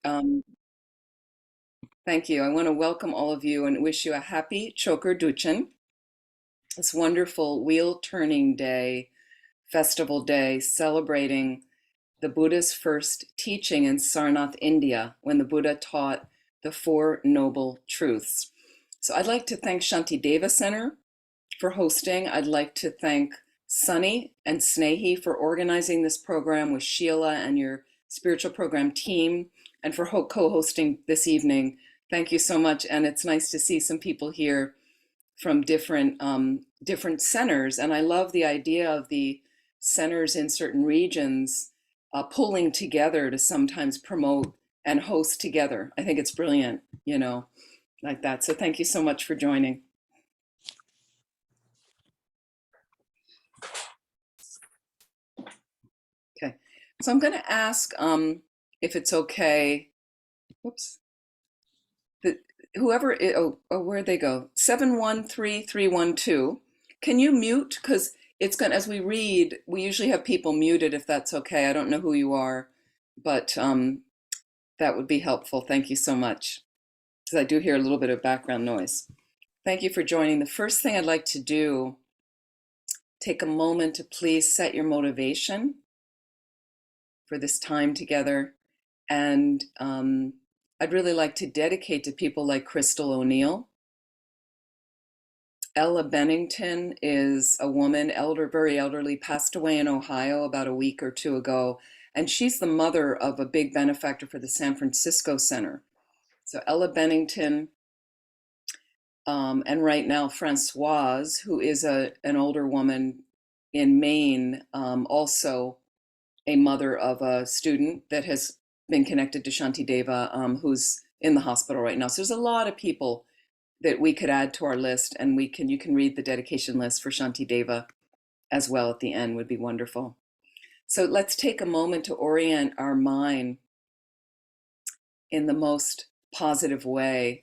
Um, Thank you. I want to welcome all of you and wish you a happy Chokhor Duchen, this wonderful wheel turning day, festival day, celebrating the Buddha's first teaching in Sarnath, India, when the Buddha taught the Four Noble Truths. So I'd like to thank Shantideva Center for hosting. I'd like to thank Sunny and Snehi for organizing this program with Sheila and your spiritual program team, and for co-hosting this evening. Thank you so much, and it's nice to see some people here from different centers. And I love the idea of the centers in certain regions pulling together to sometimes promote and host together. I think it's brilliant, like that. So thank you so much for joining. Okay, so I'm going to ask if it's okay. Whoops. The, whoever, where'd they go? 713312. Can you mute? Because it's going to, as we read, we usually have people muted if that's okay. I don't know who you are, but that would be helpful. Thank you so much. Because I do hear a little bit of background noise. Thank you for joining. The first thing I'd like to do, take a moment to please set your motivation for this time together. And I'd really like to dedicate to people like Crystal O'Neill. Ella Bennington is a woman, very elderly, passed away in Ohio about a week or two ago. And she's the mother of a big benefactor for the San Francisco Center. So Ella Bennington, and right now Francoise, who is an older woman in Maine, also a mother of a student that has been connected to Shantideva, who's in the hospital right now. So there's a lot of people that we could add to our list, and you can read the dedication list for Shantideva as well at the end, would be wonderful. So let's take a moment to orient our mind in the most positive way.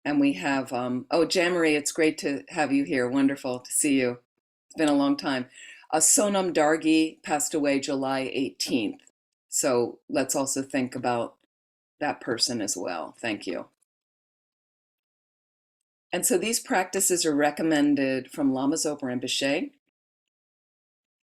And we have, Jamarie, it's great to have you here. Wonderful to see you. It's been a long time. Sonam Dargi passed away July 18th. So let's also think about that person as well. Thank you. And so these practices are recommended from Lama Zopa Rinpoche.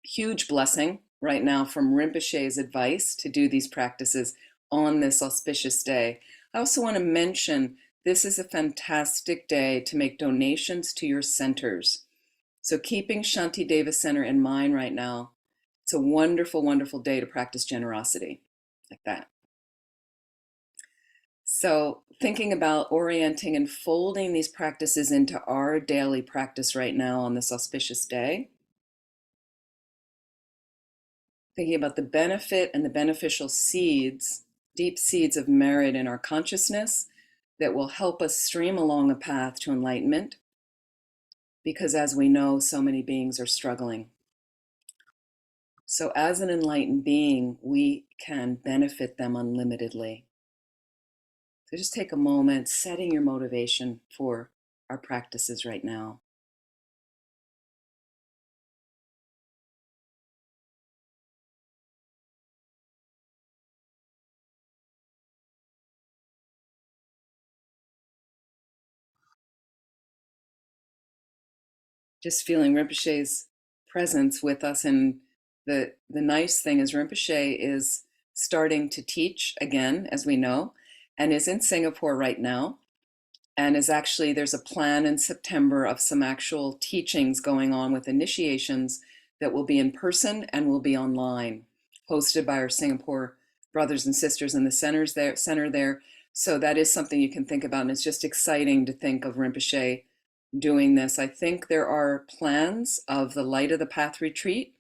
Huge blessing right now from Rinpoche's advice to do these practices on this auspicious day. I also want to mention this is a fantastic day to make donations to your centers. So keeping Shantideva Center in mind right now, it's a wonderful, wonderful day to practice generosity like that. So thinking about orienting and folding these practices into our daily practice right now on this auspicious day. Thinking about the benefit and the beneficial seeds, deep seeds of merit in our consciousness that will help us stream along a path to enlightenment. Because as we know, so many beings are struggling. So as an enlightened being, we can benefit them unlimitedly. So just take a moment, setting your motivation for our practices right now. Just feeling Rinpoche's presence with us. And the nice thing is Rinpoche is starting to teach again, as we know, and is in Singapore right now. And is actually, there's a plan in September of some actual teachings going on with initiations that will be in person and will be online, hosted by our Singapore brothers and sisters in the center there. So that is something you can think about. And it's just exciting to think of Rinpoche doing this. I think there are plans of the Light of the Path retreat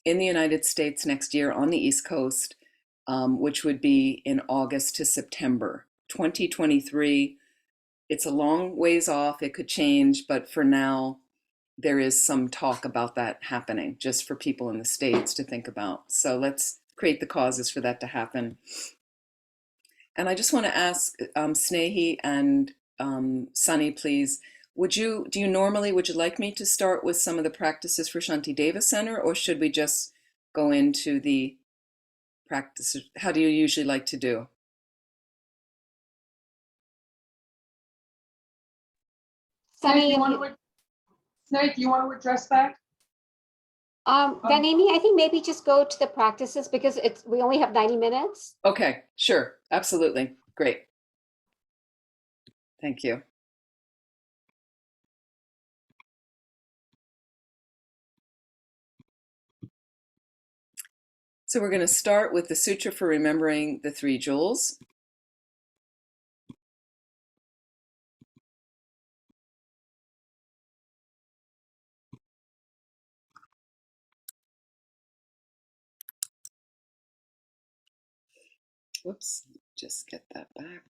in the United States next year on the East Coast, which would be in August to September 2023. It's a long ways off. It could change, but for now, there is some talk about that happening just for people in the States to think about. So let's create the causes for that to happen. And I just want to ask Snehi and Sunny, please, would you like me to start with some of the practices for Shantideva Center, or should we just go into the practices? How do you usually like to do? Sunny, Snake, you want to address that? then Amy, I think maybe just go to the practices because we only have 90 minutes. Okay, sure. Absolutely. Great. Thank you. So we're going to start with the Sutra for Remembering the Three Jewels. Whoops, just get that back.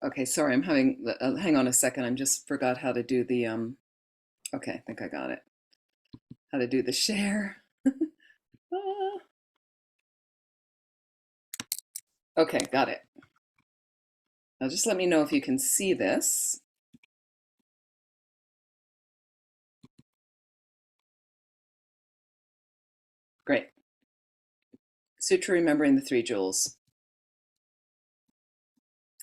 Okay, sorry, I'm having, hang on a second, I just forgot how to do the, okay, I think I got it. How to do the share. Ah. Okay, got it. Now just let me know if you can see this. Great. Sutra Remembering the Three Jewels.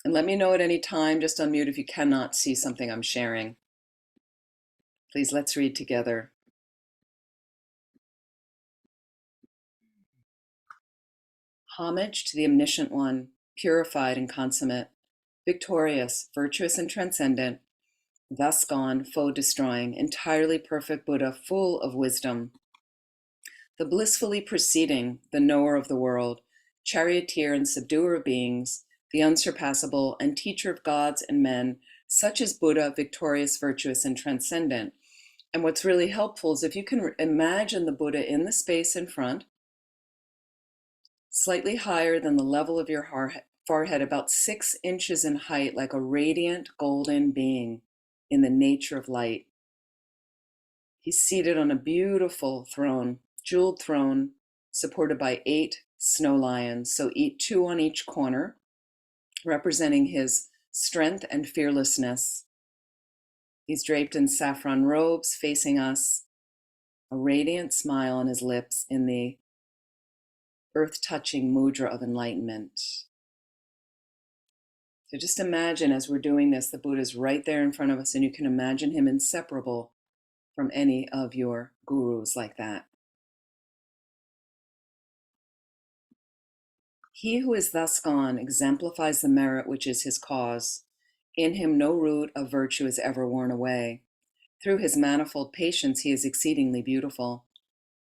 And let me know at any time, just unmute if you cannot see something I'm sharing. Please, let's read together. Homage to the Omniscient One, purified and consummate, victorious, virtuous and transcendent, thus gone, foe-destroying, entirely perfect Buddha, full of wisdom. The blissfully preceding, the knower of the world, charioteer and subduer of beings, the unsurpassable and teacher of gods and men, such as Buddha, victorious, virtuous, and transcendent. And what's really helpful is if you can imagine the Buddha in the space in front, slightly higher than the level of your forehead, about 6 inches in height, like a radiant golden being in the nature of light. He's seated on a beautiful throne, jeweled throne, supported by 8 snow lions, so 2 on each corner, representing his strength and fearlessness. He's draped in saffron robes, facing us, a radiant smile on his lips in the earth-touching mudra of enlightenment. So just imagine as we're doing this, the Buddha's right there in front of us, and you can imagine him inseparable from any of your gurus like that. He who is thus gone exemplifies the merit which is his cause. In him no root of virtue is ever worn away. Through his manifold patience he is exceedingly beautiful.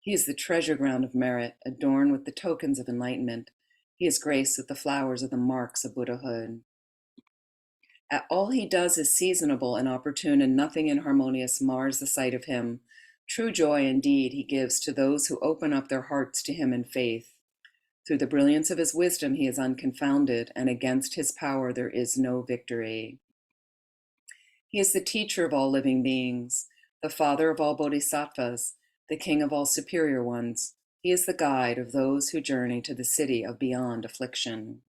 He is the treasure ground of merit, adorned with the tokens of enlightenment. He is graced with the flowers of the marks of Buddhahood. All he does is seasonable and opportune, and nothing inharmonious mars the sight of him. True joy indeed he gives to those who open up their hearts to him in faith. Through the brilliance of his wisdom he is unconfounded, and against his power there is no victory. He is the teacher of all living beings, the father of all bodhisattvas, the king of all superior ones. He is the guide of those who journey to the city of beyond affliction.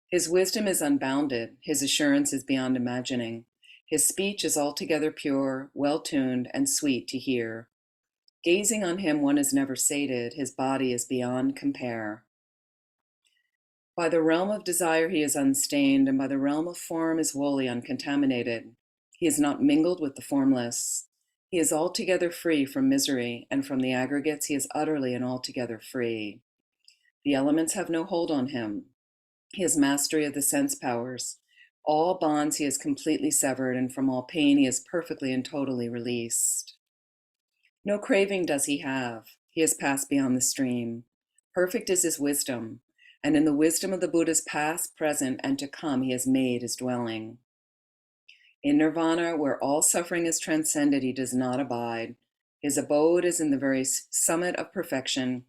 His wisdom is unbounded, his assurance is beyond imagining. His speech is altogether pure, well-tuned, and sweet to hear. Gazing on him one is never sated, his body is beyond compare. By the realm of desire he is unstained, and by the realm of form is wholly uncontaminated. He is not mingled with the formless. He is altogether free from misery, and from the aggregates he is utterly and altogether free. The elements have no hold on him. He has mastery of the sense powers. All bonds he has completely severed, and from all pain he is perfectly and totally released. No craving does he have. He has passed beyond the stream. Perfect is his wisdom, and in the wisdom of the Buddhas past, present, and to come he has made his dwelling. In nirvana, where all suffering is transcended, he does not abide. His abode is in the very summit of perfection,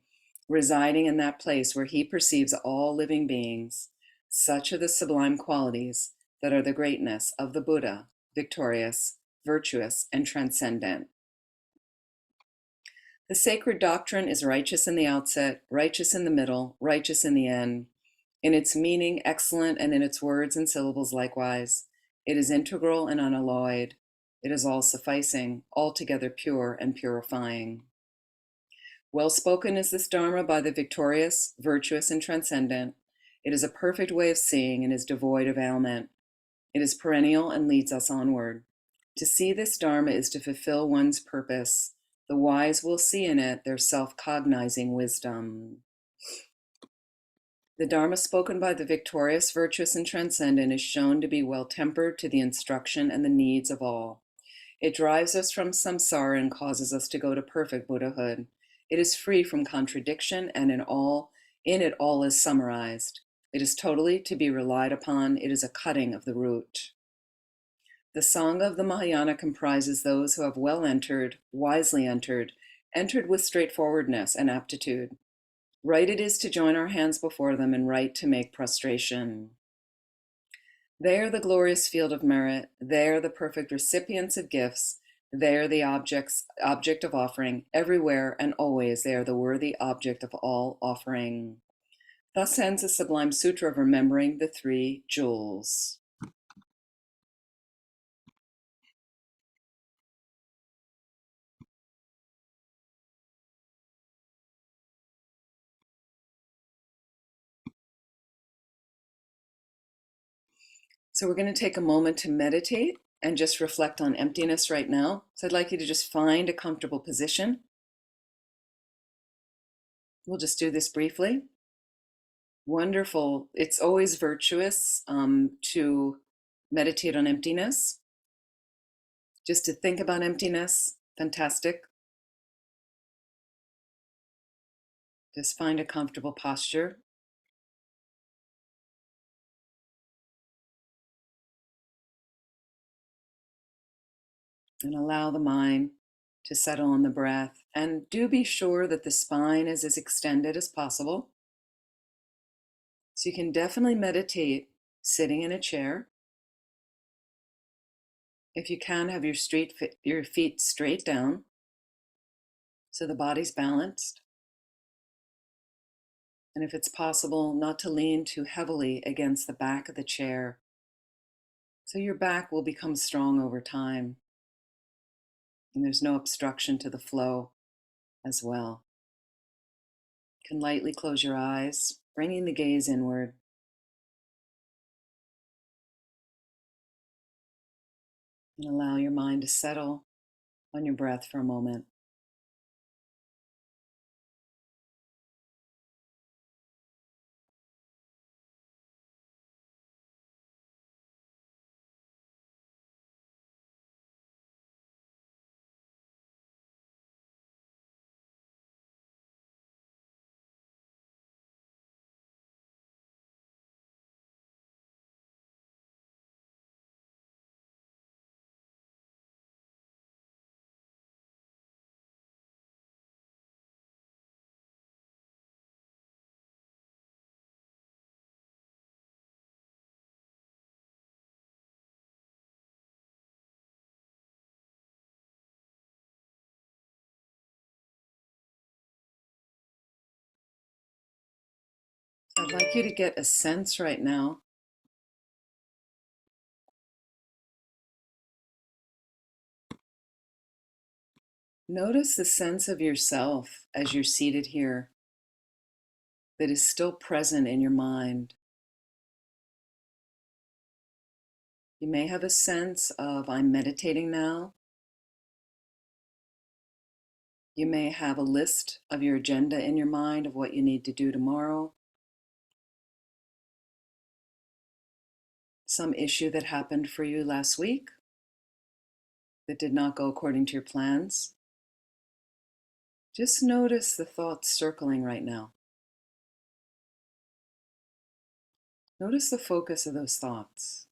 residing in that place where he perceives all living beings. Such are the sublime qualities that are the greatness of the Buddha, victorious, virtuous, and transcendent. The sacred doctrine is righteous in the outset, righteous in the middle, righteous in the end. In its meaning, excellent, and in its words and syllables likewise. It is integral and unalloyed. It is all-sufficing, altogether pure and purifying. Well spoken is this Dharma by the victorious, virtuous, and transcendent. It is a perfect way of seeing and is devoid of ailment. It is perennial and leads us onward. To see this Dharma is to fulfill one's purpose. The wise will see in it their self-cognizing wisdom. The Dharma spoken by the victorious, virtuous, and transcendent is shown to be well-tempered to the instruction and the needs of all. It drives us from samsara and causes us to go to perfect Buddhahood. It is free from contradiction, and in it all is summarized. It is totally to be relied upon. It is a cutting of the root. The Sangha of the Mahayana comprises those who have well entered, wisely entered with straightforwardness and aptitude. Right it is to join our hands before them, and right to make prostration. They are the glorious field of merit. They are the perfect recipients of gifts. They are the object of offering. Everywhere and always they are the worthy object of all offering. Thus ends the sublime sutra of remembering the three jewels. So we're going to take a moment to meditate and just reflect on emptiness right now. So I'd like you to just find a comfortable position. We'll just do this briefly. Wonderful. It's always virtuous to meditate on emptiness. Just to think about emptiness. Fantastic. Just find a comfortable posture. And allow the mind to settle on the breath. And do be sure that the spine is as extended as possible. So you can definitely meditate sitting in a chair. If you can, have your feet straight down so the body's balanced. And if it's possible, not to lean too heavily against the back of the chair. So your back will become strong over time. And there's no obstruction to the flow as well. You can lightly close your eyes, bringing the gaze inward. And allow your mind to settle on your breath for a moment. So I'd like you to get a sense right now notice the sense of yourself as you're seated here that is still present in your mind. You may have a sense of, I'm meditating now. You may have a list of your agenda in your mind of what you need to do tomorrow. Some issue that happened for you last week that did not go according to your plans. Just notice the thoughts circling right now. Notice the focus of those thoughts.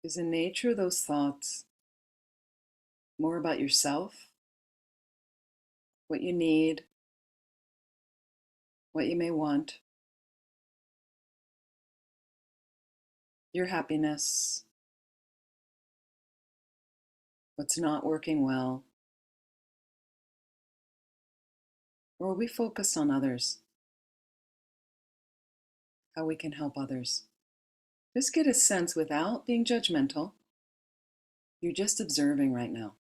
Is the nature of those thoughts more about yourself, what you need, what you may want? your happiness, what's not working well, or are we focused on others, how we can help others? Just get a sense without being judgmental. You're just observing right now.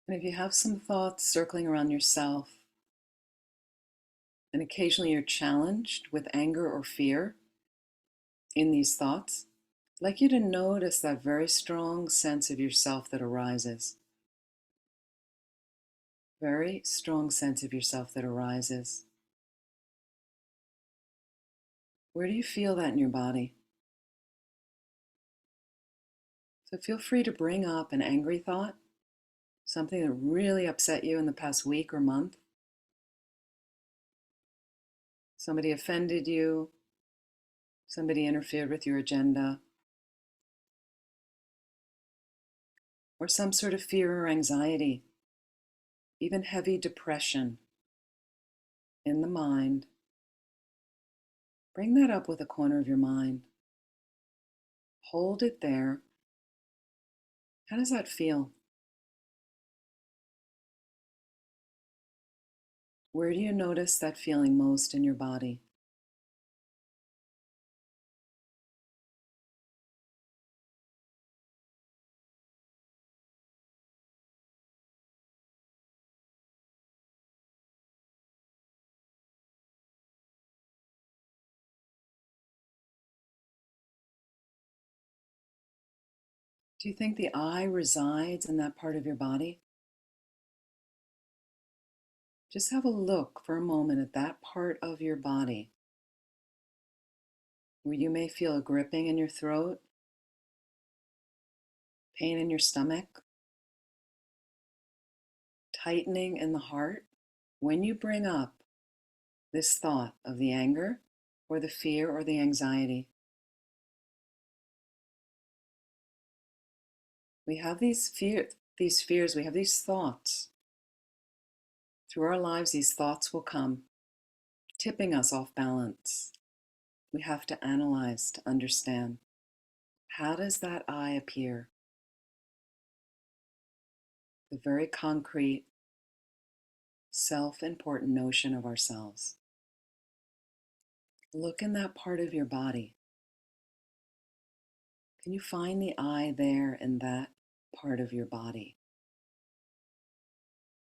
And if you have some thoughts circling around yourself, and occasionally you're challenged with anger or fear in these thoughts, I'd like you to notice that very strong sense of yourself that arises. Very strong sense of yourself that arises. Where do you feel that in your body? So feel free to bring up an angry thought, something that really upset you in the past week or month. Somebody offended you, somebody interfered with your agenda, or some sort of fear or anxiety, even heavy depression in the mind. Bring that up with a corner of your mind. Hold it there. How does that feel? Where do you notice that feeling most in your body? Do you think the I resides in that part of your body? Just have a look for a moment at that part of your body where you may feel a gripping in your throat, pain in your stomach, tightening in the heart. When you bring up this thought of the anger or the fear or the anxiety, we have these fears, we have these thoughts. Through our lives, these thoughts will come, tipping us off balance. We have to analyze to understand, how does that I appear? The very concrete, self-important notion of ourselves. Look in that part of your body. Can you find the I there in that part of your body?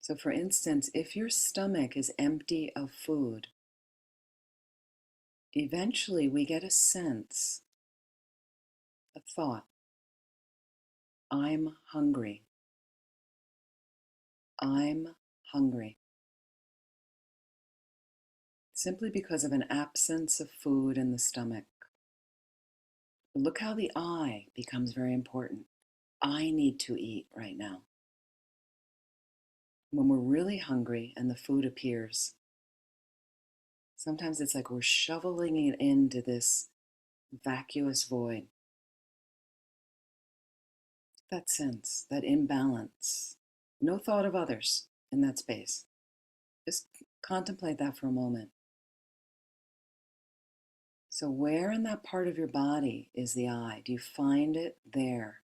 So for instance, if your stomach is empty of food, eventually we get a sense, a thought, I'm hungry. I'm hungry. Simply because of an absence of food in the stomach. Look how the I becomes very important. I need to eat right now. When we're really hungry and the food appears, sometimes it's like we're shoveling it into this vacuous void. That sense, that imbalance. No thought of others in that space. Just contemplate that for a moment. So where in that part of your body is the I? Do you find it there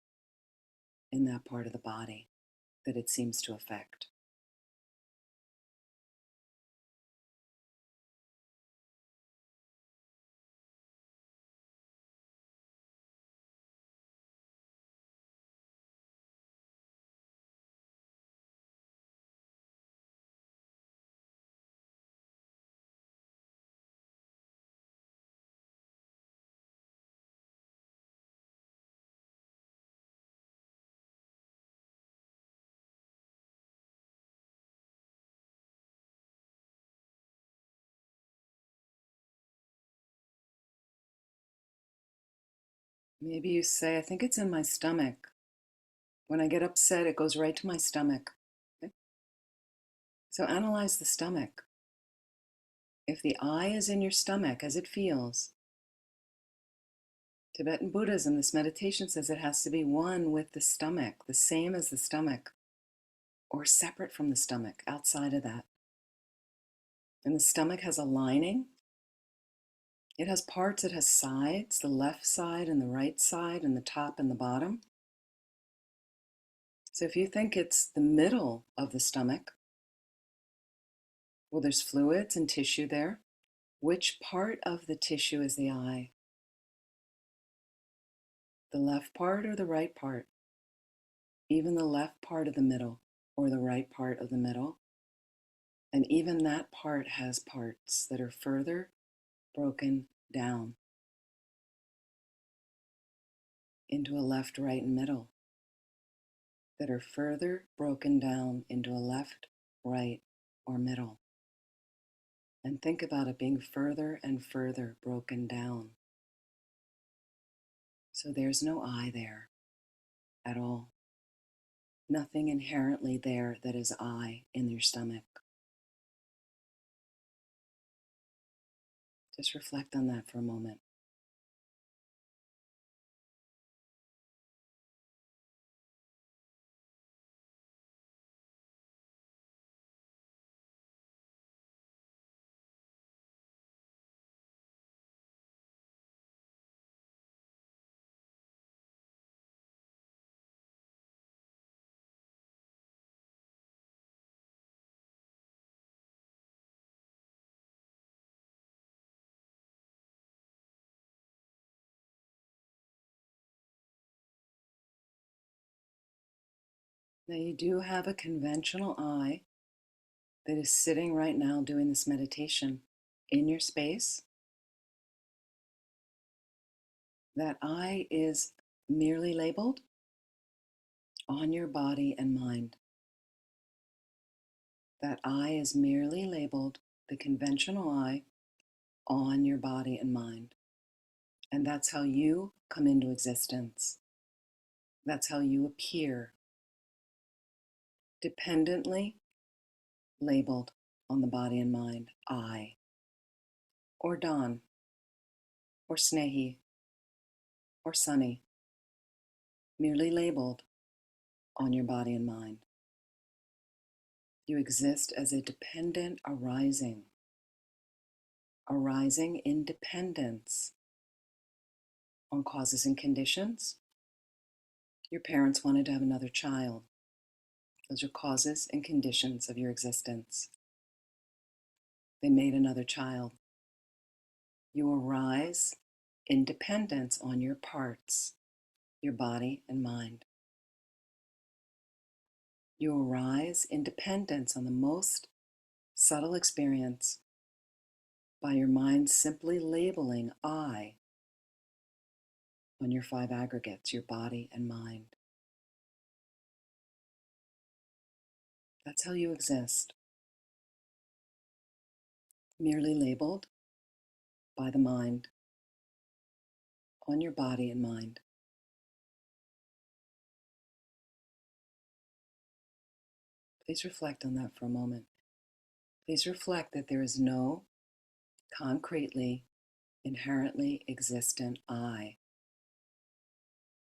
in that part of the body that it seems to affect? Maybe you say, I think it's in my stomach. When I get upset, it goes right to my stomach. Okay? So analyze the stomach. If the I is in your stomach as it feels, Tibetan Buddhism, this meditation says it has to be one with the stomach, the same as the stomach, or separate from the stomach, outside of that. And the stomach has a lining. It has parts, it has sides, the left side and the right side, and the top and the bottom. So if you think it's the middle of the stomach, well, there's fluids and tissue there. Which part of the tissue is the I? The left part or the right part? Even the left part of the middle or the right part of the middle? And even that part has parts that are further broken down into a left, right, and middle, that are further broken down into a left, right, or middle. And think about it being further and further broken down. So there's no I there at all. Nothing inherently there that is I in your stomach. Just reflect on that for a moment. Now you do have a conventional I that is sitting right now doing this meditation in your space. That I is merely labeled on your body and mind. That I is merely labeled, the conventional I, on your body and mind. And that's how you come into existence. That's how you appear, dependently labeled on the body and mind, I, or Don, or Snehi, or Sunny, merely labeled on your body and mind. You exist as a dependent arising in dependence on causes and conditions. Your parents wanted to have another child. Those are causes and conditions of your existence. They made another child. You arise in dependence on your parts, your body and mind. You arise in dependence on the most subtle experience by your mind simply labeling I on your 5 aggregates, your body and mind. That's how you exist. Merely labeled by the mind on your body and mind. Please reflect on that for a moment. Please reflect that there is no concretely, inherently existent I.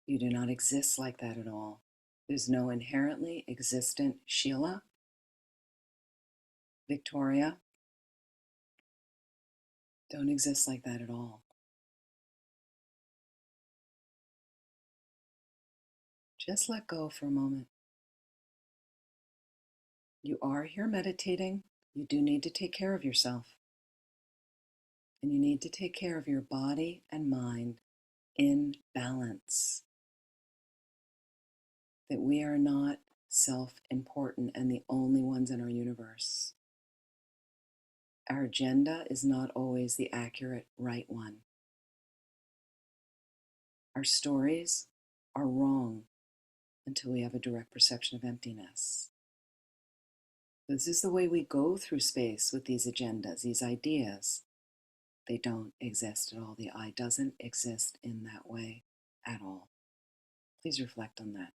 You do not exist like that at all. There's no inherently existent Sheila, Victoria. Don't exist like that at all. Just let go for a moment. You are here meditating. You do need to take care of yourself. And you need to take care of your body and mind in balance. That we are not self-important and the only ones in our universe. Our agenda is not always the accurate, right one. Our stories are wrong until we have a direct perception of emptiness. This is the way we go through space with these agendas, these ideas. They don't exist at all. The I doesn't exist in that way. at all. Please reflect on that.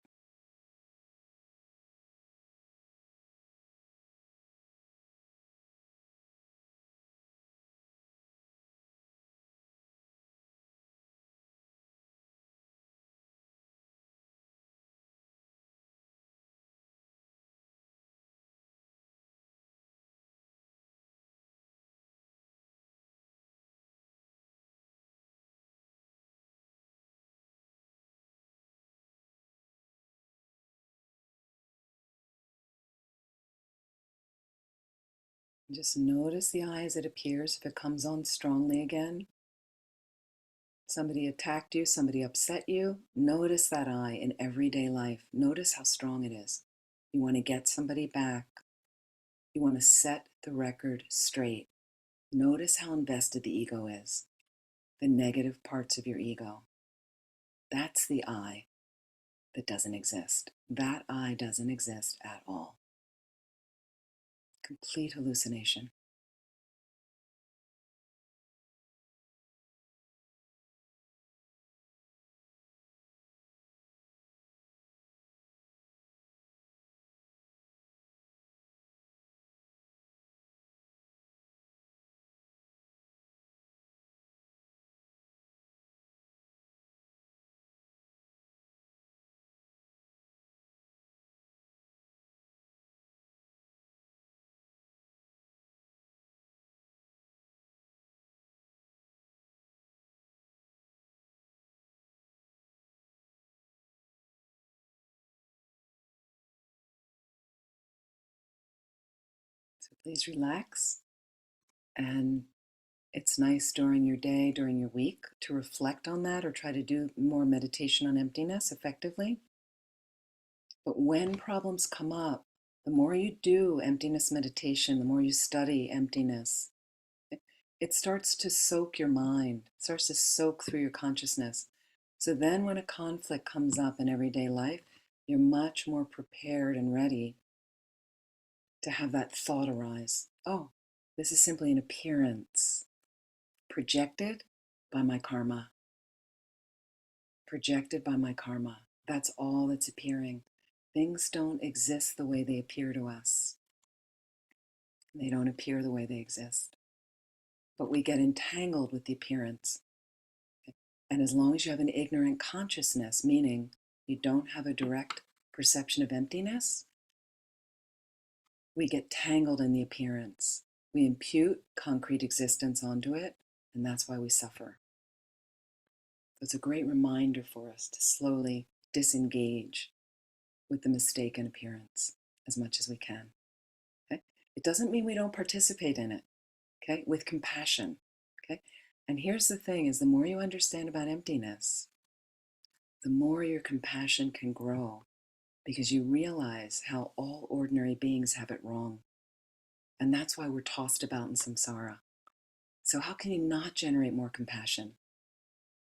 Just notice the eye as it appears. If it comes on strongly again, somebody attacked you, somebody upset you, notice that eye in everyday life. Notice how strong it is. You want to get somebody back. You want to set the record straight. Notice how invested the ego is, the negative parts of your ego. That's the I that doesn't exist. That I doesn't exist at all. Complete hallucination. So please relax. And it's nice during your day, during your week, to reflect on that or try to do more meditation on emptiness effectively. But when problems come up, the more you do emptiness meditation, the more you study emptiness, it starts to soak your mind, it starts to soak through your consciousness. So then when a conflict comes up in everyday life, you're much more prepared and ready to have that thought arise. Oh, this is simply an appearance projected by my karma. Projected by my karma. That's all that's appearing. Things don't exist the way they appear to us. They don't appear the way they exist. But we get entangled with the appearance. And as long as you have an ignorant consciousness, meaning you don't have a direct perception of emptiness, we get tangled in the appearance. We impute concrete existence onto it, and that's why we suffer. It's a great reminder for us to slowly disengage with the mistaken appearance as much as we can. Okay? It doesn't mean we don't participate in it, okay, with compassion. Okay? And here's the thing is the more you understand about emptiness, the more your compassion can grow because you realize how all ordinary beings have it wrong. And that's why we're tossed about in samsara. So how can you not generate more compassion?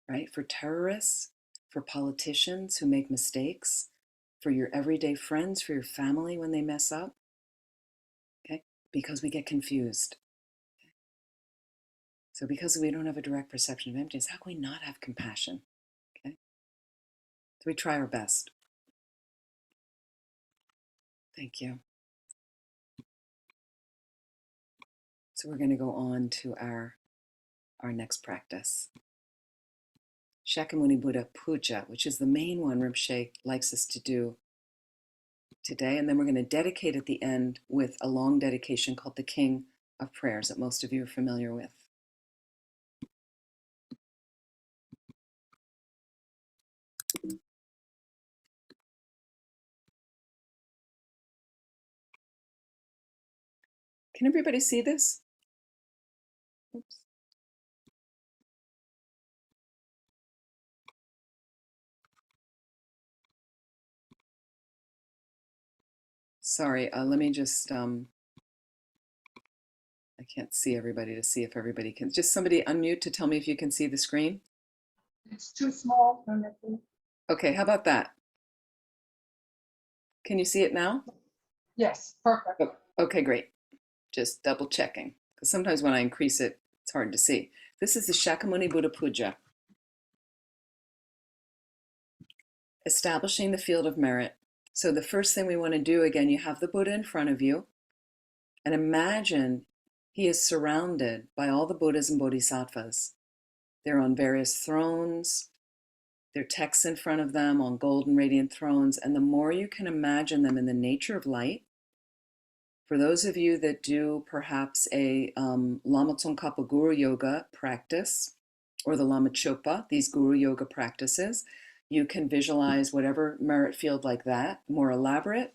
Right? For terrorists, for politicians who make mistakes, for your everyday friends, for your family when they mess up, okay? Because we get confused. Okay? So because we don't have a direct perception of emptiness, how can we not have compassion? Okay? So we try our best. Thank you. So we're going to go on to our next practice. Shakamuni Buddha Puja, which is the main one Rinpoche likes us to do today. And then we're going to dedicate at the end with a long dedication called the King of Prayers that most of you are familiar with. Can everybody see this? Oops. Sorry, let me just, I can't see everybody to see if everybody can. Just somebody unmute to tell me if you can see the screen. It's too small. Okay, how about that? Can you see it now? Yes, perfect. Oh, okay, great. Just double checking. Because sometimes when I increase it, it's hard to see. This is the Shakamuni Buddha Puja. establishing the field of merit. So the first thing we want to do, again, you have the Buddha in front of you, and imagine he is surrounded by all the Buddhas and Bodhisattvas. They're on various thrones, there are texts in front of them on golden radiant thrones, and the more you can imagine them in the nature of light, for those of you that do perhaps a Lama Tsongkhapa Guru Yoga practice, or the Lama Chopa, these Guru Yoga practices, you can visualize whatever merit field like that, more elaborate.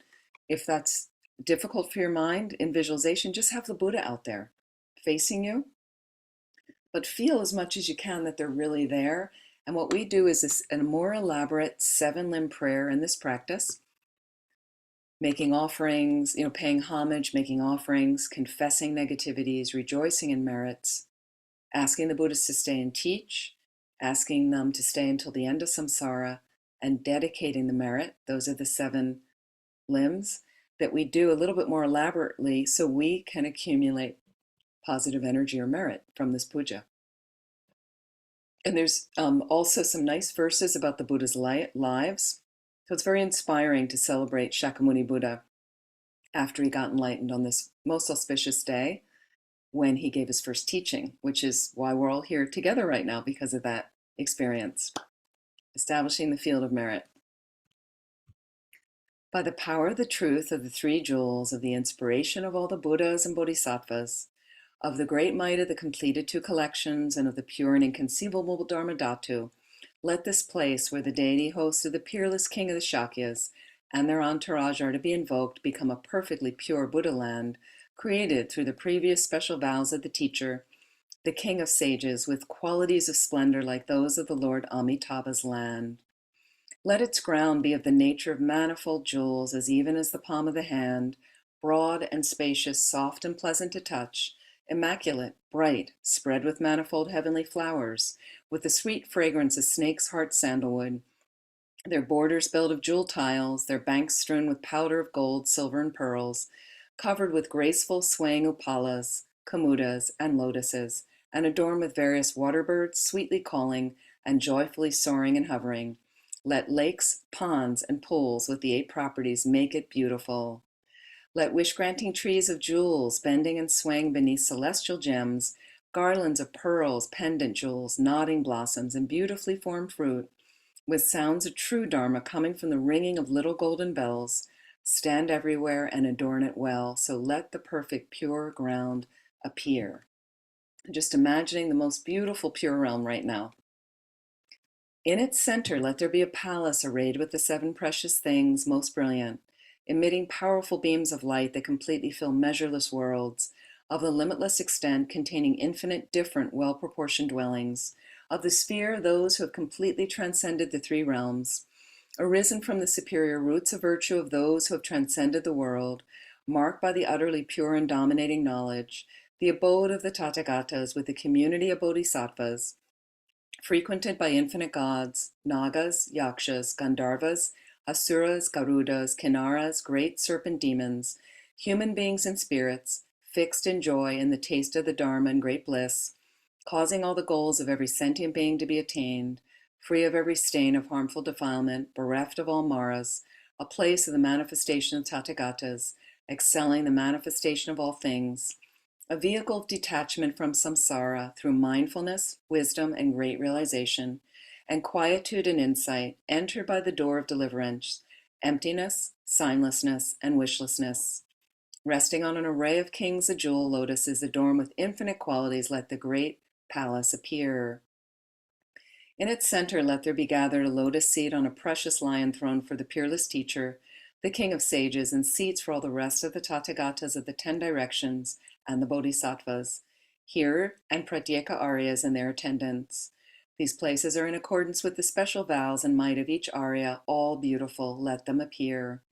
If that's difficult for your mind in visualization, just have the Buddha out there facing you, but feel as much as you can that they're really there. And what we do is a more elaborate 7-limb prayer in this practice, making offerings, paying homage, making offerings, confessing negativities, rejoicing in merits, asking the Buddhists to stay and teach, asking them to stay until the end of samsara, and dedicating the merit. Those are the 7 limbs that we do a little bit more elaborately so we can accumulate positive energy or merit from this puja. And there's also some nice verses about the Buddha's lives. So it's very inspiring to celebrate Shakamuni Buddha after he got enlightened on this most auspicious day when he gave his first teaching, which is why we're all here together right now, because of that experience. Establishing the field of merit. By the power of the truth of the 3 jewels of the inspiration of all the Buddhas and Bodhisattvas, of the great might of the completed 2 collections, and of the pure and inconceivable Dharma Dhatu, let this place where the deity hosts of the peerless king of the Shakyas and their entourage are to be invoked become a perfectly pure Buddha land, created through the previous special vows of the teacher, the king of sages, with qualities of splendor like those of the Lord Amitabha's land. Let its ground be of the nature of manifold jewels, as even as the palm of the hand, broad and spacious, soft and pleasant to touch, immaculate, bright, spread with manifold heavenly flowers, with the sweet fragrance of snake's heart sandalwood, their borders built of jewel tiles, their banks strewn with powder of gold, silver, and pearls, covered with graceful swaying upalas, kamudas, and lotuses, and adorned with various water birds sweetly calling and joyfully soaring and hovering. Let lakes, ponds, and pools with the 8 properties make it beautiful. Let wish-granting trees of jewels bending and swaying beneath celestial gems, garlands of pearls, pendant jewels, nodding blossoms, and beautifully formed fruit, with sounds of true Dharma coming from the ringing of little golden bells, stand everywhere and adorn it well. So let the perfect pure ground appear. Just imagining the most beautiful pure realm right now. In its center, let there be a palace arrayed with the 7 precious things most brilliant, emitting powerful beams of light that completely fill measureless worlds, of the limitless extent containing infinite different well-proportioned dwellings, of the sphere of those who have completely transcended the 3 realms, arisen from the superior roots of virtue of those who have transcended the world, marked by the utterly pure and dominating knowledge, the abode of the Tathagatas with the community of Bodhisattvas, frequented by infinite gods, Nagas, Yakshas, Gandharvas, Asuras, Garudas, Kinnaras, great serpent demons, human beings and spirits, fixed in joy in the taste of the Dharma and great bliss, causing all the goals of every sentient being to be attained, free of every stain of harmful defilement, bereft of all maras, a place of the manifestation of Tathagatas, excelling the manifestation of all things, a vehicle of detachment from samsara through mindfulness, wisdom, and great realization, and quietude and insight, entered by the door of deliverance, emptiness, signlessness, and wishlessness. Resting on an array of kings, a jewel lotus is adorned with infinite qualities. Let the great palace appear. In its center, let there be gathered a lotus seat on a precious lion throne for the peerless teacher, the king of sages, and seats for all the rest of the Tathagatas of the 10 directions and the Bodhisattvas, here and Pratyeka Aryas and their attendants. These places are in accordance with the special vows and might of each Arya, all beautiful. Let them appear.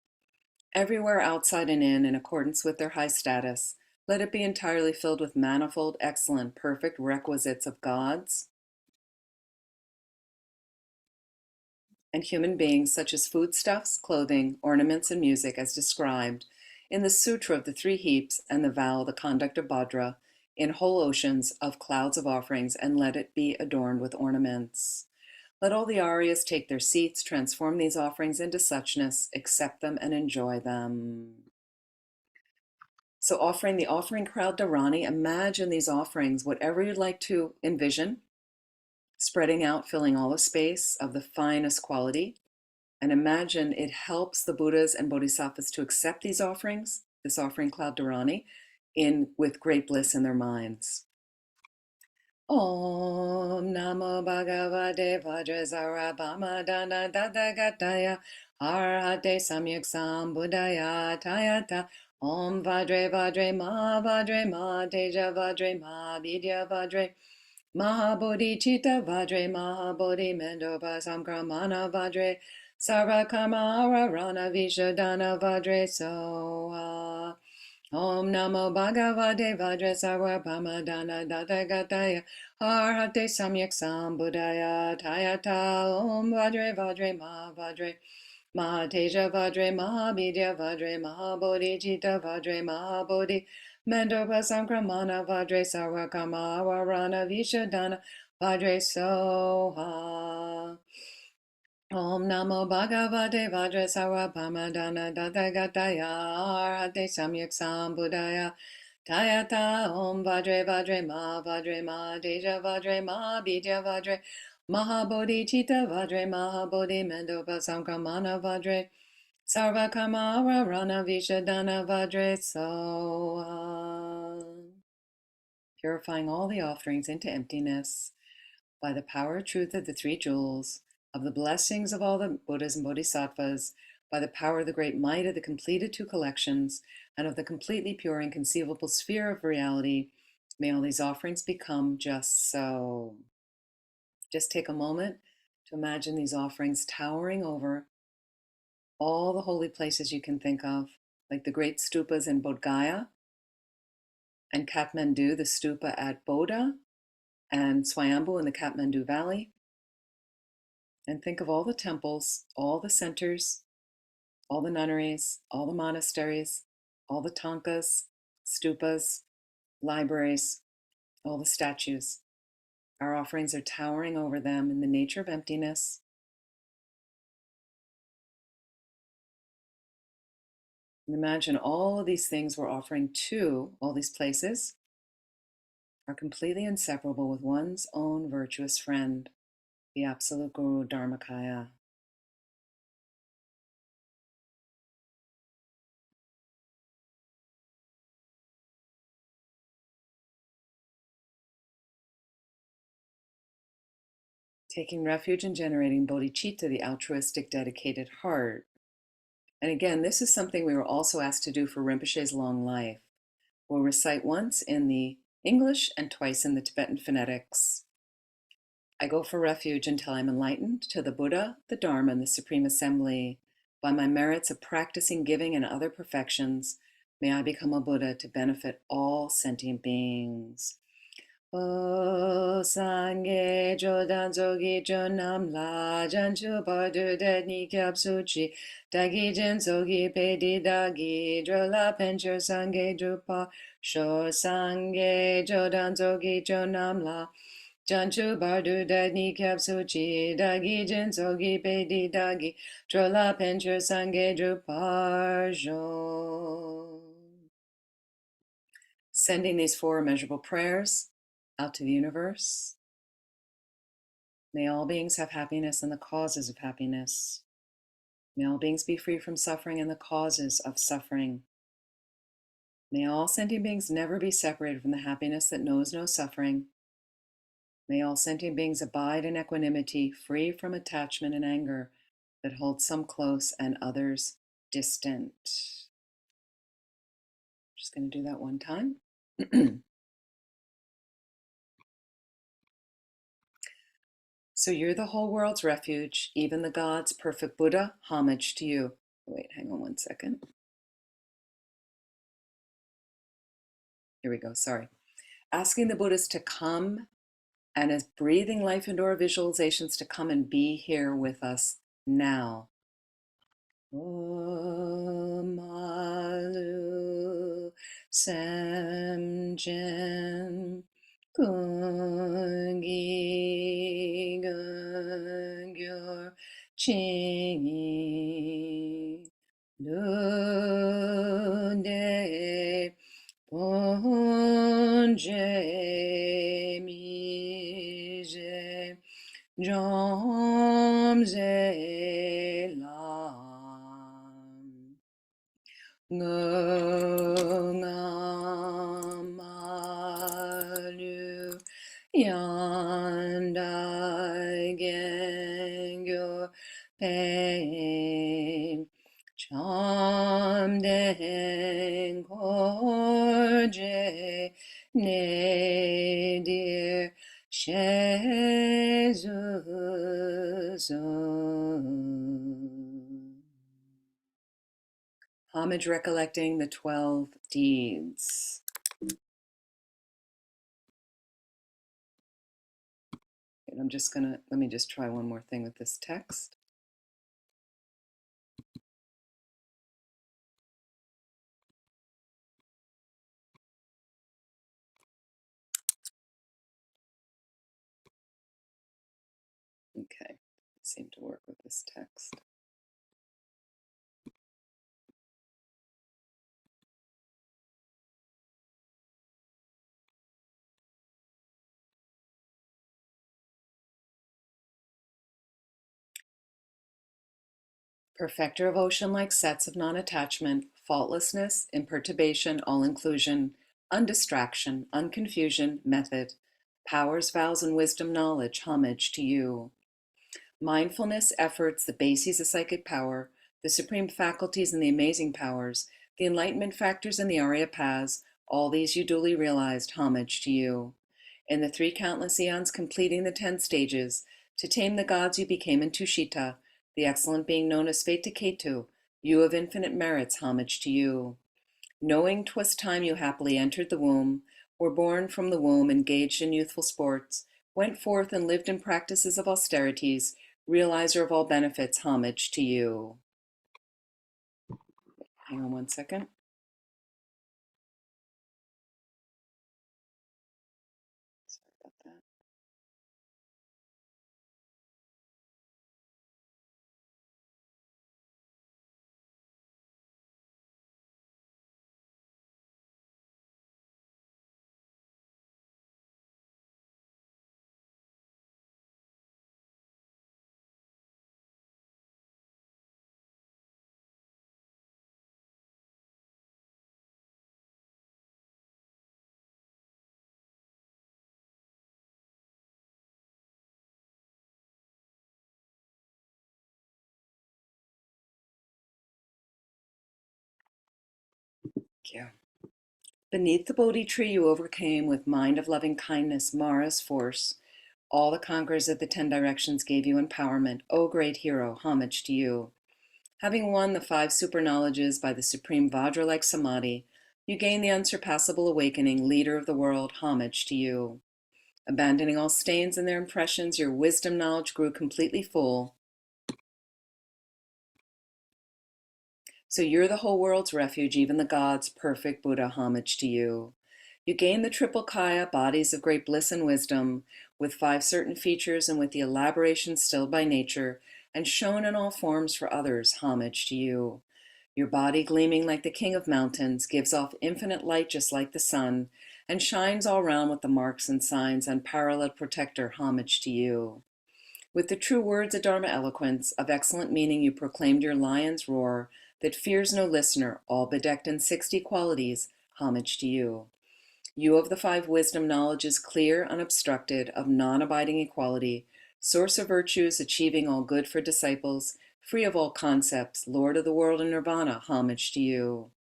Everywhere outside and in accordance with their high status, let it be entirely filled with manifold, excellent, perfect requisites of gods and human beings, such as foodstuffs, clothing, ornaments, and music, as described in the Sutra of the 3 Heaps and the vow, the conduct of Bhadra, in whole oceans of clouds of offerings, and let it be adorned with ornaments. Let all the Aryas take their seats, transform these offerings into suchness, accept them and enjoy them. So offering the offering crowd Dharani, imagine these offerings, whatever you'd like to envision, spreading out, filling all the space of the finest quality. And imagine it helps the Buddhas and Bodhisattvas to accept these offerings, this offering cloud Dharani, with great bliss in their minds. Om Namo Bhagavate Vajrasarabhama Dana Dadagataya Arhate Samyak Sambuddhaya Tayata Om Vajre Vajre Ma Teja Vajre Ma Vidya Vajre Mahabodhi Chitta Vajre Mahabodhi Mendoba Samkramana Vajre Sarva Karma Ararana Vishadana Vajre Soha Om Namo Bhagavate Vajrasarabhama Dana Dadagataya Arhate Samyak Sambuddhaya Tayata Om Vajre Vajre Teja Vajre Mahabidya Vajre Mahabodhi Chitta Vajre Mahabodhi Mendopa Sankramana Vajre Sarvakama Varana Vishadana Vajre Soha Om Namo Bhagavate Vajrasarabhama Dana Dadagataya Arhate Samyak Sambuddhaya Tayata Om Vajre Vajre Ma Teja Vajre Mahabidya Vajre Mahabodhi Chitta Vajre Mahabodhi Mendopa Sankramana Vajre Sarvakama Varana Vishadana Vajre Soha. Purifying all the offerings into emptiness by the power of truth of the three jewels, of the blessings of all the Buddhas and Bodhisattvas, by the power of the great might of the completed two collections, and of the completely pure inconceivable sphere of reality, may all these offerings become just so. Just take a moment to imagine these offerings towering over all the holy places you can think of, like the great stupas in Bodh Gaya and Kathmandu, the stupa at Bodha, and Swayambhu in the Kathmandu Valley. And think of all the temples, all the centers, all the nunneries, all the monasteries, all the tankas, stupas, libraries, all the statues. Our offerings are towering over them in the nature of emptiness. And imagine all of these things we're offering to all these places are completely inseparable with one's own virtuous friend, the Absolute Guru Dharmakaya. Taking refuge in generating bodhicitta, the altruistic, dedicated heart. And again, this is something we were also asked to do for Rinpoche's long life. We'll recite once in the English and twice in the Tibetan phonetics. I go for refuge until I'm enlightened to the Buddha, the Dharma, and the Supreme Assembly. By my merits of practicing giving and other perfections, may I become a Buddha to benefit all sentient beings. O Sangye Jodan Zogi Jonam La Janchu Bardu Dedni Kyab Suchi Dagi Jin Zogi Pedi Dagi Drola Pencher Sangye Drupa Shor Sangye Jodan Zogi Jonam La Janchu Bardu Dedni Kyab Suchi Dagi Jin Zogi Pedi Dagi Drola Pencher Sangye Drupa Shor. Sending these four immeasurable prayers out to the universe. May all beings have happiness and the causes of happiness. May all beings be free from suffering and the causes of suffering. May all sentient beings never be separated from the happiness that knows no suffering. May all sentient beings abide in equanimity, free from attachment and anger that holds some close and others distant. Just going to do that one time. So you're the whole world's refuge, even the gods, perfect Buddha, homage to you. Wait, hang on one second. Here we go, sorry. Asking the Buddhas to come and as breathing life into our visualizations to come and be here with us now. Om Alu Samjen Gungi Gun chi lunde ponje mi je jom je lam ngamalu yandai gengyo pe chamden korje ne dear shezu. Homage recollecting the 12 deeds. And I'm just gonna, let me just try one more thing with this text. Okay, it seemed to work with this text. Perfecter of ocean-like sets of non-attachment, faultlessness, imperturbation, all-inclusion, undistraction, unconfusion, method, powers, vows, and wisdom knowledge, homage to you. Mindfulness, efforts, the bases of psychic power, the supreme faculties and the amazing powers, the enlightenment factors and the Arya paths, all these you duly realized, homage to you. In the 3 countless eons completing the 10 stages, to tame the gods you became in Tushita, the excellent being known as Ketu, you of infinite merits, homage to you. Knowing 'twas time you happily entered the womb, were born from the womb, engaged in youthful sports, went forth and lived in practices of austerities, realizer of all benefits, homage to you. Hang on one second. Sorry about that. Thank you. Beneath the Bodhi tree you overcame with mind of loving kindness, Mara's force. All the conquerors of the 10 directions gave you empowerment. O great hero, homage to you. Having won the 5 super knowledges by the supreme Vajra-like samadhi, you gained the unsurpassable awakening, leader of the world, homage to you. Abandoning all stains and their impressions, your wisdom knowledge grew completely full. So you're the whole world's refuge, even the gods, perfect Buddha, homage to you. You gain the triple kaya, bodies of great bliss and wisdom, with 5 certain features and with the elaboration stilled by nature, and shown in all forms for others, homage to you. Your body, gleaming like the king of mountains, gives off infinite light just like the sun, and shines all round with the marks and signs, unparalleled protector, homage to you. With the true words of Dharma eloquence, of excellent meaning, you proclaimed your lion's roar that fears no listener, all bedecked in 60 qualities, homage to you. You of the 5 wisdom knowledges, clear, unobstructed, of non-abiding equality, source of virtues, achieving all good for disciples, free of all concepts, Lord of the world and nirvana, homage to you.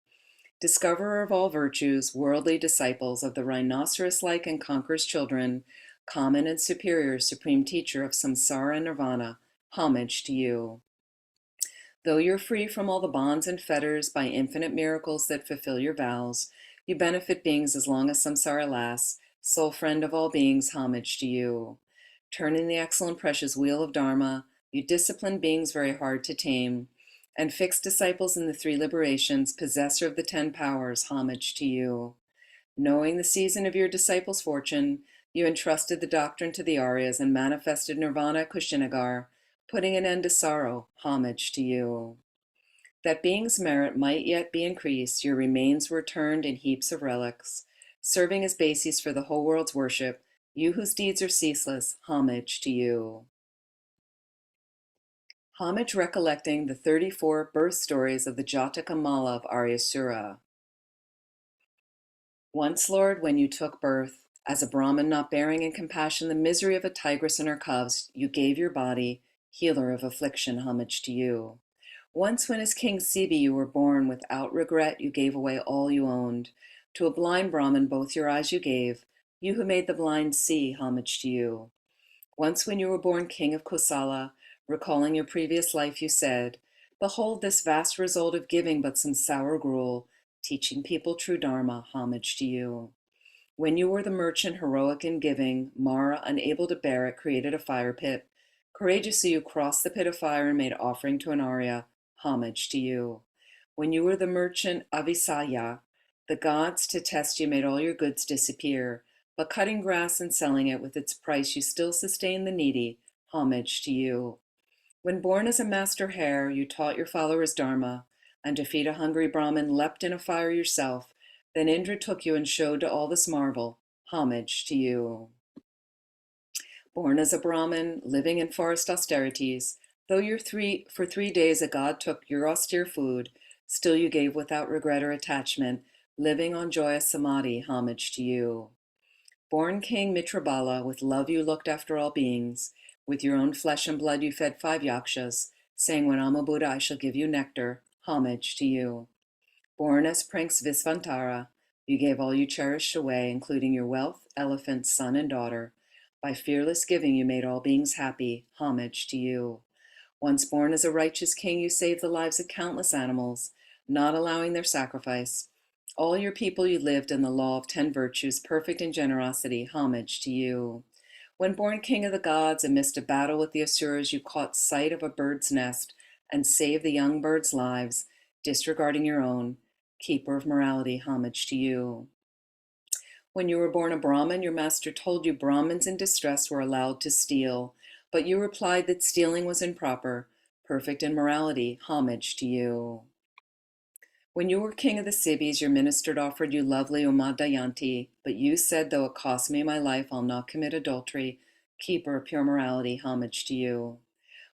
Discoverer of all virtues, worldly disciples of the rhinoceros-like and conqueror's children, common and superior, supreme teacher of samsara and nirvana, homage to you. Though you're free from all the bonds and fetters by infinite miracles that fulfill your vows, you benefit beings as long as samsara lasts, sole friend of all beings, homage to you. Turning the excellent precious wheel of Dharma, you discipline beings very hard to tame, and fix disciples in the 3 liberations, possessor of the 10 powers, homage to you. Knowing the season of your disciples' fortune, you entrusted the doctrine to the Aryas and manifested nirvana at Kushinagar, Putting an end to sorrow, homage to you. That being's merit might yet be increased, your remains were turned in heaps of relics, serving as bases for the whole world's worship, you whose deeds are ceaseless, homage to you. Homage recollecting the 34 birth stories of the Jataka Mala of Aryasura. Once, Lord, when you took birth, as a Brahmin not bearing in compassion the misery of a tigress and her cubs, you gave your body, healer of affliction, homage to you. Once when as King Sibi you were born, without regret you gave away all you owned. To a blind Brahmin both your eyes you gave, you who made the blind see, homage to you. Once when you were born King of Kosala, recalling your previous life you said, behold this vast result of giving but some sour gruel, teaching people true Dharma, homage to you. When you were the merchant heroic in giving, Mara, unable to bear it, created a fire pit. Courageously you crossed the pit of fire and made offering to an Arya, homage to you. When you were the merchant Avisaya, the gods to test you made all your goods disappear, but cutting grass and selling it with its price you still sustained the needy, homage to you. When born as a master hare, you taught your followers Dharma, and to feed a hungry Brahmin leapt in a fire yourself. Then Indra took you and showed to all this marvel, homage to you. Born as a Brahmin, living in forest austerities, though for 3 days a god took your austere food, still you gave without regret or attachment, living on joyous samadhi, homage to you. Born King Mitrabala, with love you looked after all beings. With your own flesh and blood you fed 5 yakshas, saying, when I'm a Buddha I shall give you nectar, homage to you. Born as Prince Visvantara, you gave all you cherished away, including your wealth, elephant, son, and daughter. By fearless giving you made all beings happy, homage to you. Once born as a righteous king, you saved the lives of countless animals, not allowing their sacrifice. All your people you lived in the law of 10 virtues, perfect in generosity, homage to you. When born king of the gods, amidst a battle with the Asuras, you caught sight of a bird's nest and saved the young birds' lives, disregarding your own. Keeper of morality, homage to you. When you were born a Brahmin, your master told you Brahmins in distress were allowed to steal, but you replied that stealing was improper. Perfect in morality, homage to you. When you were king of the Sibis, your minister offered you lovely Umadayanti, but you said, though it cost me my life, I'll not commit adultery. Keeper of pure morality, homage to you.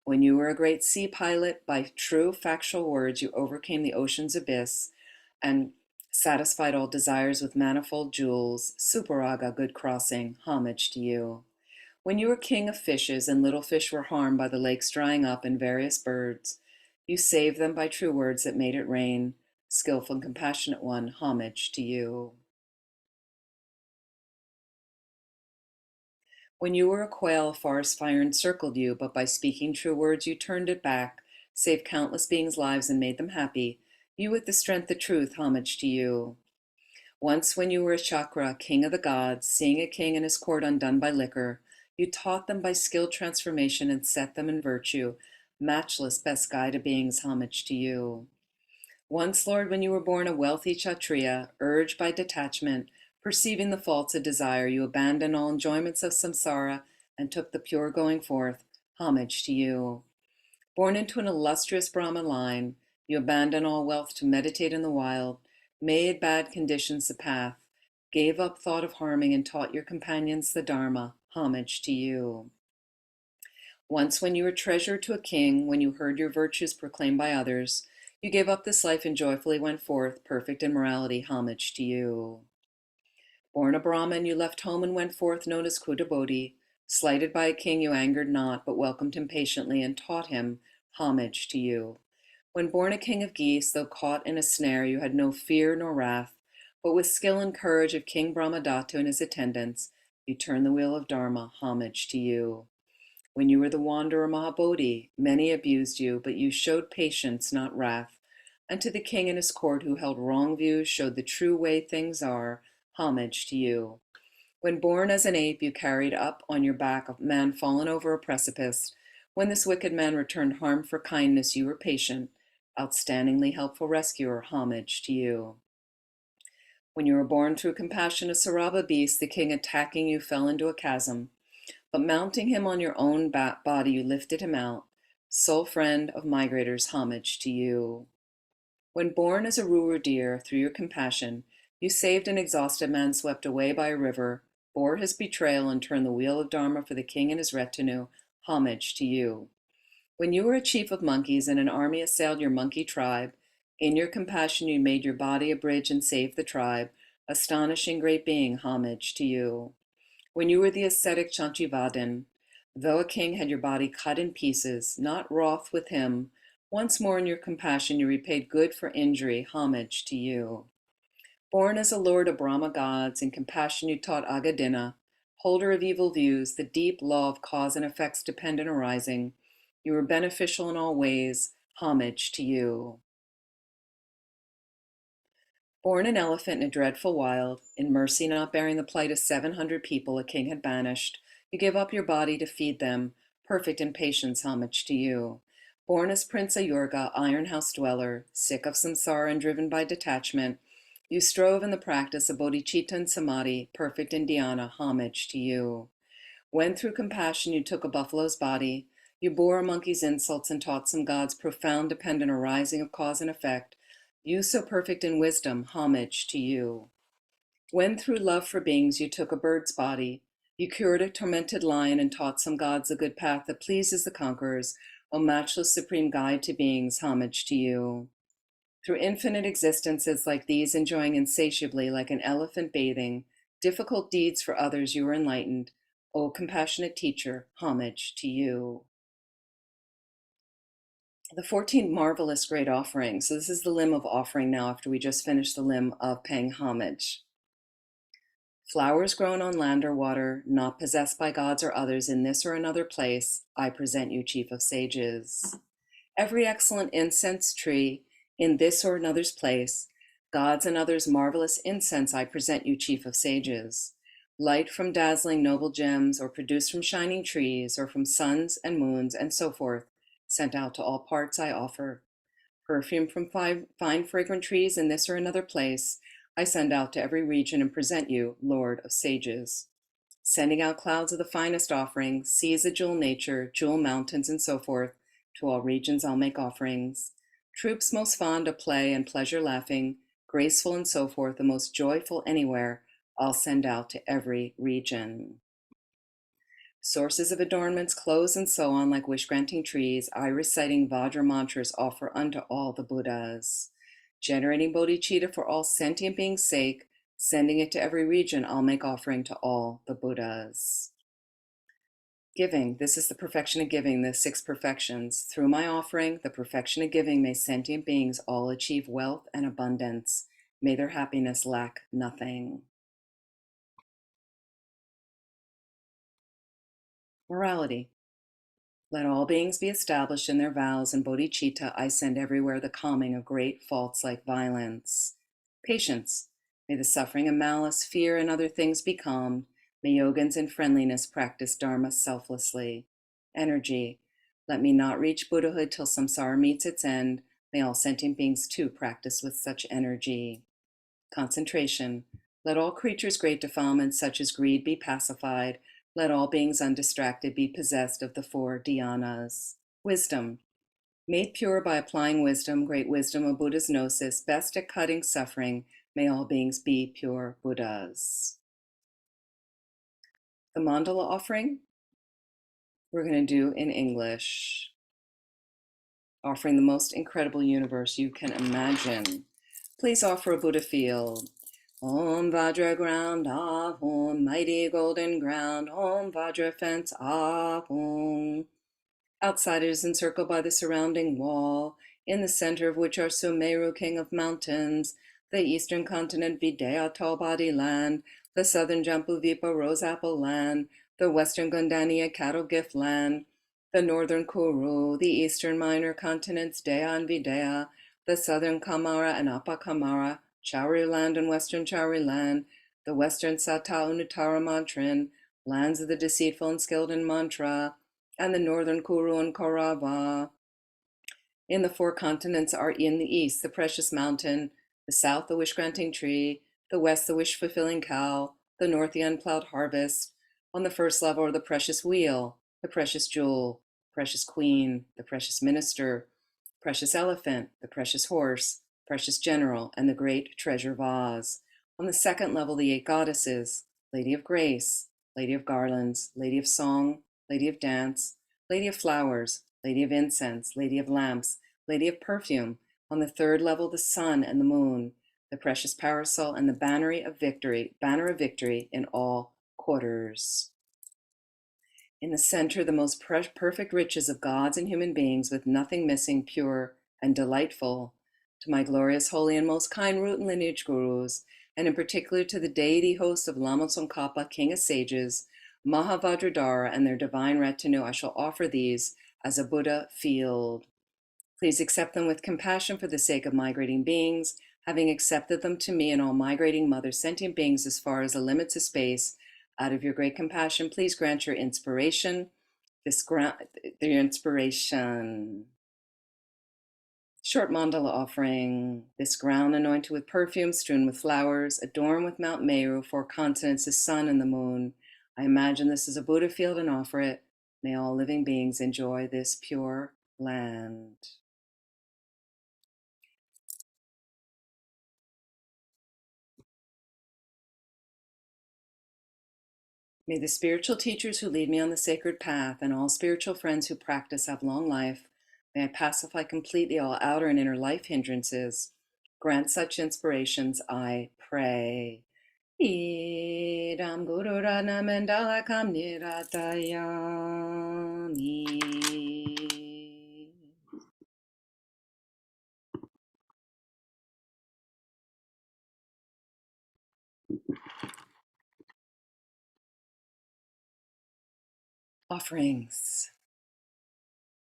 When you were a great sea pilot, by true factual words you overcame the ocean's abyss and satisfied all desires with manifold jewels. Suparaga, good crossing, homage to you. When you were king of fishes and little fish were harmed by the lakes drying up and various birds, you saved them by true words that made it rain. Skillful and compassionate one, homage to you. When you were a quail, a forest fire encircled you, but by speaking true words you turned it back, saved countless beings' lives and made them happy. You with the strength of truth, homage to you. Once when you were a chakra, king of the gods, seeing a king and his court undone by liquor, you taught them by skilled transformation and set them in virtue. Matchless, best guide of beings, homage to you. Once, Lord, when you were born a wealthy Kshatriya, urged by detachment, perceiving the faults of desire, you abandoned all enjoyments of samsara and took the pure going forth, homage to you. Born into an illustrious Brahma line, you abandoned all wealth to meditate in the wild, made bad conditions the path, gave up thought of harming and taught your companions the Dharma, homage to you. Once when you were treasurer to a king, when you heard your virtues proclaimed by others, you gave up this life and joyfully went forth, perfect in morality, homage to you. Born a Brahmin, you left home and went forth, known as Kudabodhi. Slighted by a king, you angered not, but welcomed him patiently and taught him, homage to you. When born a king of geese, though caught in a snare, you had no fear nor wrath, but with skill and courage of King Brahmadatu and his attendants, you turned the wheel of Dharma, homage to you. When you were the wanderer Mahabodhi, many abused you, but you showed patience, not wrath. And to the king and his court who held wrong views, showed the true way things are, homage to you. When born as an ape, you carried up on your back a man fallen over a precipice. When this wicked man returned harm for kindness, you were patient, outstandingly helpful rescuer, homage to you. When you were born through compassion a Saraba beast, the king attacking you fell into a chasm. But mounting him on your own body, you lifted him out. Soul friend of migrators, homage to you. When born as a ruler deer, through your compassion, you saved an exhausted man swept away by a river, bore his betrayal, and turned the wheel of Dharma for the king and his retinue, homage to you. When you were a chief of monkeys and an army assailed your monkey tribe, in your compassion you made your body a bridge and saved the tribe, astonishing great being, homage to you. When you were the ascetic Chantivadin, though a king had your body cut in pieces, not wroth with him, once more in your compassion you repaid good for injury, homage to you. Born as a lord of Brahma gods, in compassion you taught Agadina, holder of evil views, the deep law of cause and effects dependent arising. You were beneficial in all ways, homage to you. Born an elephant in a dreadful wild, in mercy not bearing the plight of 700 people a king had banished, you gave up your body to feed them, perfect in patience, homage to you. Born as Prince Ayurga, iron house dweller, sick of samsara and driven by detachment, you strove in the practice of bodhicitta and samadhi, perfect in dhyana, homage to you. When through compassion you took a buffalo's body, you bore a monkey's insults and taught some gods profound dependent arising of cause and effect, you so perfect in wisdom, homage to you. When through love for beings you took a bird's body, you cured a tormented lion and taught some gods the good path that pleases the conquerors, O matchless supreme guide to beings, homage to you. Through infinite existences like these, enjoying insatiably like an elephant bathing, difficult deeds for others you were enlightened, O compassionate teacher, homage to you. The 14th marvelous great offering. So this is the limb of offering now after we just finished the limb of paying homage. Flowers grown on land or water, not possessed by gods or others in this or another place, I present you, chief of sages. Every excellent incense tree in this or another's place, gods and others' marvelous incense I present you, chief of sages. Light from dazzling noble gems, or produced from shining trees, or from suns and moons, and so forth, sent out to all parts I offer. Perfume from fine fragrant trees in this or another place, I send out to every region and present you, Lord of sages. Sending out clouds of the finest offerings, seas of jewel nature, jewel mountains, and so forth, to all regions I'll make offerings. Troops most fond of play and pleasure laughing, graceful and so forth, the most joyful anywhere, I'll send out to every region. Sources of adornments, clothes, and so on, like wish-granting trees, I reciting Vajra mantras offer unto all the Buddhas. Generating bodhicitta for all sentient beings' sake, sending it to every region, I'll make offering to all the Buddhas. Giving, this is the perfection of giving, the 6 perfections. Through my offering, the perfection of giving, may sentient beings all achieve wealth and abundance. May their happiness lack nothing. Morality. Let all beings be established in their vows, and bodhicitta I send everywhere the calming of great faults like violence. Patience. May the suffering of malice, fear, and other things be calmed. May yogins in friendliness practice dharma selflessly. Energy. Let me not reach Buddhahood till samsara meets its end. May all sentient beings too practice with such energy. Concentration. Let all creatures' great defilements such as greed be pacified. Let all beings undistracted be possessed of the 4 dhyanas. Wisdom. Made pure by applying wisdom, great wisdom of Buddha's gnosis, best at cutting suffering, may all beings be pure Buddhas. The mandala offering, we're going to do in English. Offering the most incredible universe you can imagine. Please offer a Buddha field. Om Vajra ground, Ahom, mighty golden ground, Om Vajra fence, Ahom. Outside it is encircled by the surrounding wall, in the center of which are Sumeru, king of mountains, the eastern continent Vidya, tall body land, the southern Jambuvipa, rose apple land, the western Gundaniya, cattle gift land, the northern Kuru, the eastern minor continents Daya and Vidya, the southern Kamara and Apakamara, Chauri land and western Chauri land, the western Sata Unutara Mantrin, lands of the deceitful and skilled in mantra, and the northern Kuru and Kaurava. In the 4 continents are in the east the precious mountain, the south the wish-granting tree, the west the wish-fulfilling cow, the north the unplowed harvest. On the first level are the precious wheel, the precious jewel, precious queen, the precious minister, precious elephant, the precious horse, precious general, and the great treasure vase. On the second level, the 8 goddesses, Lady of Grace, Lady of Garlands, Lady of Song, Lady of Dance, Lady of Flowers, Lady of Incense, Lady of Lamps, Lady of Perfume. On the third level, the sun and the moon, the precious parasol, and the banner of victory in all quarters. In the center, the most perfect riches of gods and human beings, with nothing missing, pure and delightful. To my glorious, holy, and most kind root and lineage gurus, and in particular to the deity host of Lama Zopa, King of Sages, Mahavajradhara, and their divine retinue, I shall offer these as a Buddha field. Please accept them with compassion for the sake of migrating beings, having accepted them to me and all migrating mother sentient beings as far as the limits of space. Out of your great compassion, please grant your inspiration. Short mandala offering. This ground anointed with perfume, strewn with flowers, adorned with Mount Meru, 4 continents, the sun and the moon. I imagine this is a Buddha field and offer it. May all living beings enjoy this pure land. May the spiritual teachers who lead me on the sacred path and all spiritual friends who practice have long life. May I pacify completely all outer and inner life hindrances. Grant such inspirations, I pray. Idam Guru Rana Mandala Kam Niratayami. Offerings.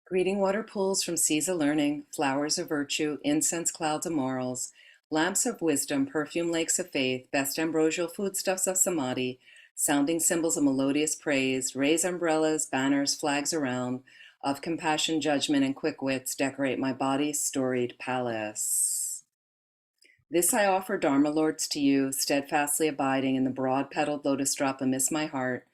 Greeting water pools from seas of learning, flowers of virtue, incense clouds of morals, lamps of wisdom, perfume lakes of faith, best ambrosial foodstuffs of samadhi, sounding cymbals of melodious praise, raise umbrellas, banners, flags around, of compassion, judgment, and quick wits decorate my body's storied palace. This I offer, Dharma Lords, to you, steadfastly abiding in the broad-petaled lotus drop amidst my heart.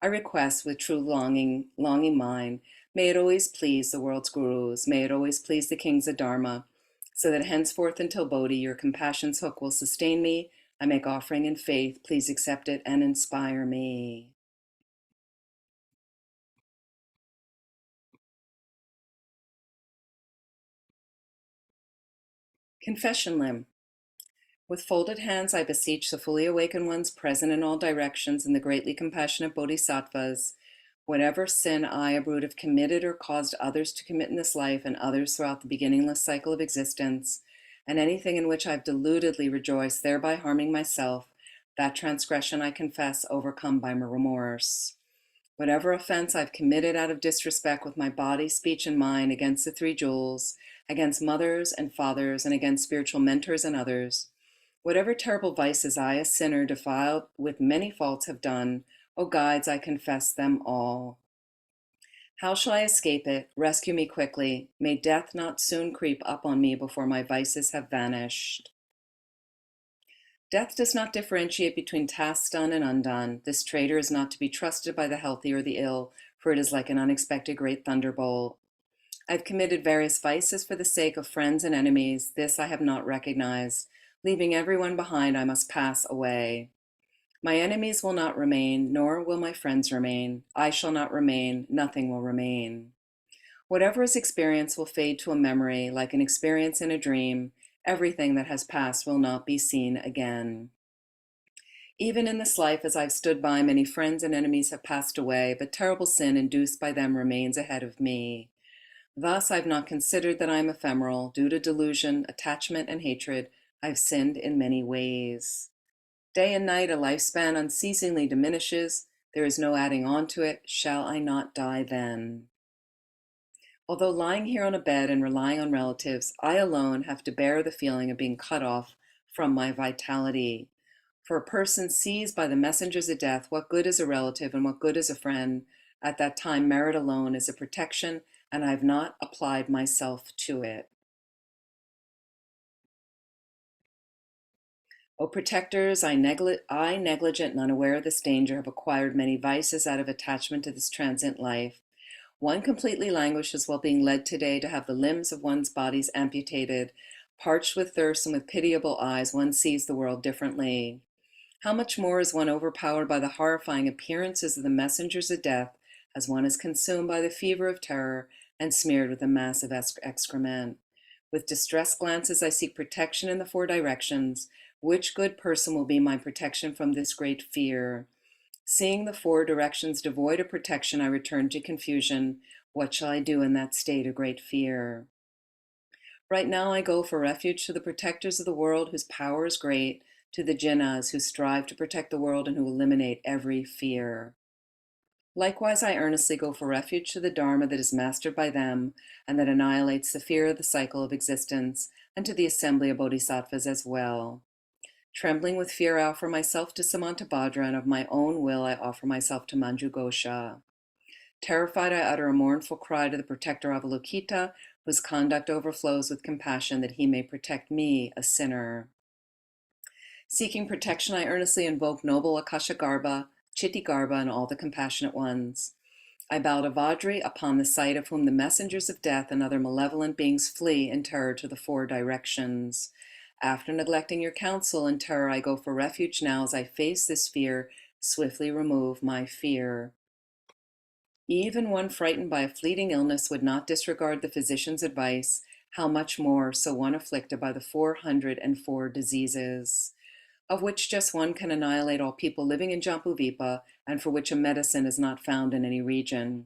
I request with true longing mind, may it always please the world's gurus, may it always please the kings of Dharma, so that henceforth until Bodhi, your compassion's hook will sustain me. I make offering in faith. Please accept it and inspire me. Confession Limb. With folded hands, I beseech the fully awakened ones present in all directions and the greatly compassionate bodhisattvas. Whatever sin I, a brute, have committed or caused others to commit in this life and others throughout the beginningless cycle of existence, and anything in which I've deludedly rejoiced, thereby harming myself, that transgression I confess, overcome by my remorse. Whatever offense I've committed out of disrespect with my body, speech, and mind against the 3 jewels, against mothers and fathers, and against spiritual mentors and others. Whatever terrible vices I, a sinner, defiled with many faults have done, O guides, I confess them all. How shall I escape it? Rescue me quickly. May death not soon creep up on me before my vices have vanished. Death does not differentiate between tasks done and undone. This traitor is not to be trusted by the healthy or the ill, for it is like an unexpected great thunderbolt. I've committed various vices for the sake of friends and enemies. This I have not recognized. Leaving everyone behind, I must pass away. My enemies will not remain, nor will my friends remain. I shall not remain, nothing will remain. Whatever is experienced will fade to a memory, like an experience in a dream. Everything that has passed will not be seen again. Even in this life, as I've stood by, many friends and enemies have passed away, but terrible sin induced by them remains ahead of me. Thus, I've not considered that I am ephemeral. Due to delusion, attachment, and hatred, I've sinned in many ways. Day and night, a lifespan unceasingly diminishes. There is no adding on to it. Shall I not die then? Although lying here on a bed and relying on relatives, I alone have to bear the feeling of being cut off from my vitality. For a person seized by the messengers of death, what good is a relative and what good is a friend? At that time, merit alone is a protection, and I have not applied myself to it. O protectors, I negligent and unaware of this danger, have acquired many vices out of attachment to this transient life. One completely languishes while being led today to have the limbs of one's bodies amputated. Parched with thirst and with pitiable eyes, one sees the world differently. How much more is one overpowered by the horrifying appearances of the messengers of death as one is consumed by the fever of terror and smeared with a mass of excrement. With distressed glances I seek protection in the four directions. Which good person will be my protection from this great fear? Seeing the four directions devoid of protection, I return to confusion. What shall I do in that state of great fear? Right now I go for refuge to the protectors of the world whose power is great, to the jinnas who strive to protect the world and who eliminate every fear. Likewise, I earnestly go for refuge to the Dharma that is mastered by them and that annihilates the fear of the cycle of existence, and to the assembly of bodhisattvas as well. Trembling with fear, I offer myself to Samantabhadra, and of my own will I offer myself to Manjughosha. Terrified, I utter a mournful cry to the protector Avalokita, whose conduct overflows with compassion that he may protect me, a sinner. Seeking protection, I earnestly invoke noble Akashagarbha, Chittagarbha, and all the compassionate ones. I bow to Vajri, upon the sight of whom the messengers of death and other malevolent beings flee in terror to the four directions. After neglecting your counsel in terror, I go for refuge now as I face this fear. Swiftly remove my fear. Even one frightened by a fleeting illness would not disregard the physician's advice. How much more so one afflicted by the 404 diseases, of which just one can annihilate all people living in Jambuvipa, and for which a medicine is not found in any region.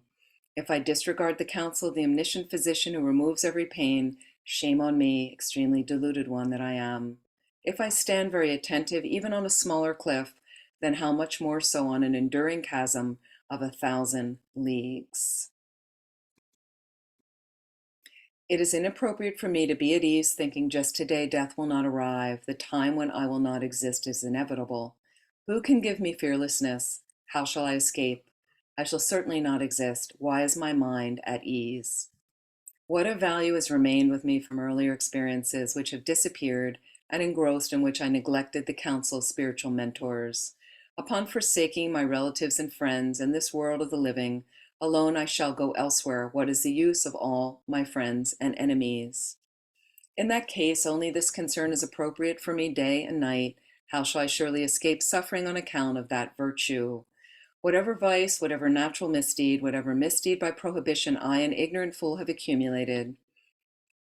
If I disregard the counsel of the omniscient physician who removes every pain, shame on me, extremely deluded one that I am. If I stand very attentive, even on a smaller cliff, then how much more so on an enduring chasm of 1,000 leagues. It is inappropriate for me to be at ease thinking just today death will not arrive. The time when I will not exist is inevitable. Who can give me fearlessness? How shall I escape? I shall certainly not exist. Why is my mind at ease? What of value has remained with me from earlier experiences which have disappeared and engrossed in which I neglected the counsel of spiritual mentors? Upon forsaking my relatives and friends in this world of the living, alone I shall go elsewhere. What is the use of all my friends and enemies? In that case, only this concern is appropriate for me day and night. How shall I surely escape suffering on account of that virtue? Whatever vice, whatever natural misdeed, whatever misdeed by prohibition I, an ignorant fool, have accumulated.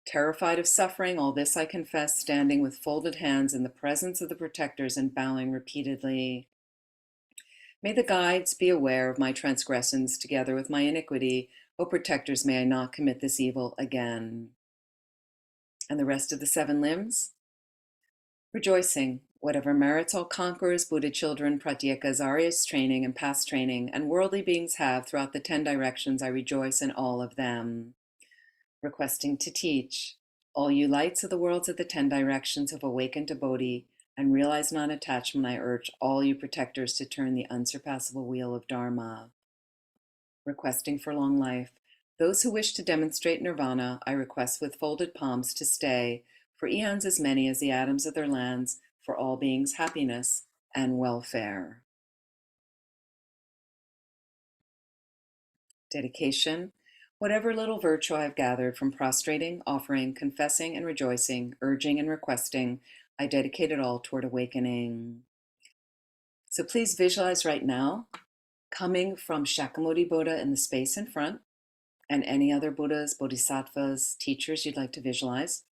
Terrified of suffering, all this I confess, standing with folded hands in the presence of the protectors and bowing repeatedly. May the guides be aware of my transgressions together with my iniquity. O protectors, may I not commit this evil again. And the rest of the 7 limbs? Rejoicing, whatever merits all conquerors, Buddha children, pratyekas, Aryas training and past training, and worldly beings have throughout the 10 directions, I rejoice in all of them. Requesting to teach, all you lights of the worlds of the 10 directions have awakened to Bodhi and realize non-attachment. I urge all you protectors to turn the unsurpassable wheel of Dharma. Requesting for long life, those who wish to demonstrate nirvana, I request with folded palms to stay, for eons as many as the atoms of their lands, for all beings' happiness and welfare. Dedication. Whatever little virtue I have gathered from prostrating, offering, confessing, and rejoicing, urging and requesting, I dedicate it all toward awakening. So please visualize right now, coming from Shakamuni Buddha in the space in front, and any other Buddhas, Bodhisattvas, teachers you'd like to visualize.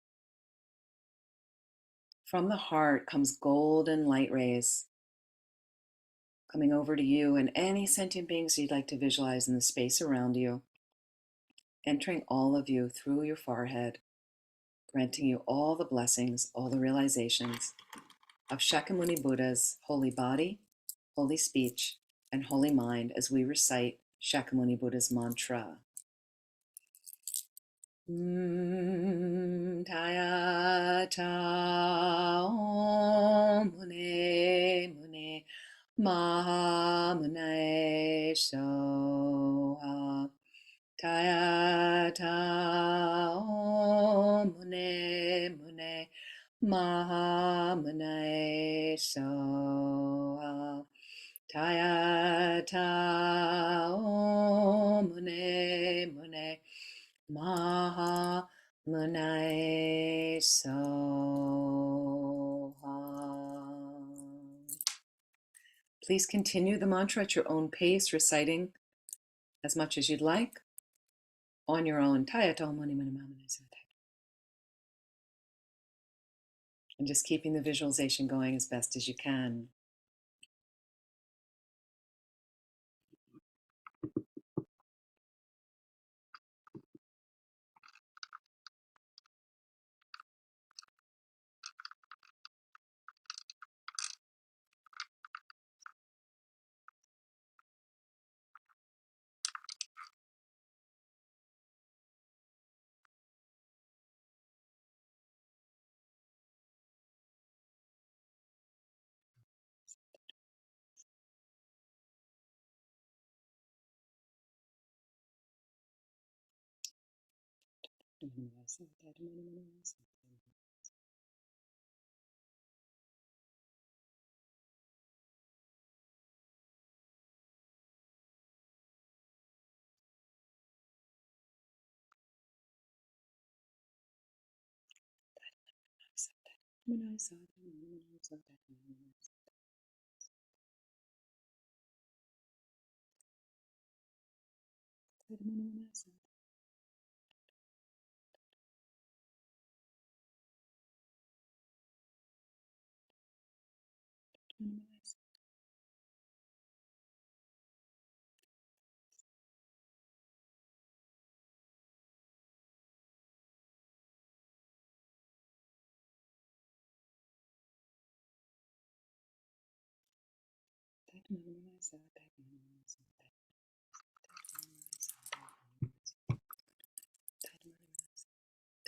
From the heart comes golden light rays coming over to you and any sentient beings you'd like to visualize in the space around you, entering all of you through your forehead, granting you all the blessings, all the realizations of Shakamuni Buddha's holy body, holy speech, and holy mind as we recite Shakamuni Buddha's mantra. Taya ta om mune mune maha mune soha. Taya ta om mune mune maha mune soha. Taya ta om mune Maha Munai Soha. Please continue the mantra at your own pace, reciting as much as you'd like on your own. And just keeping the visualization going as best as you can.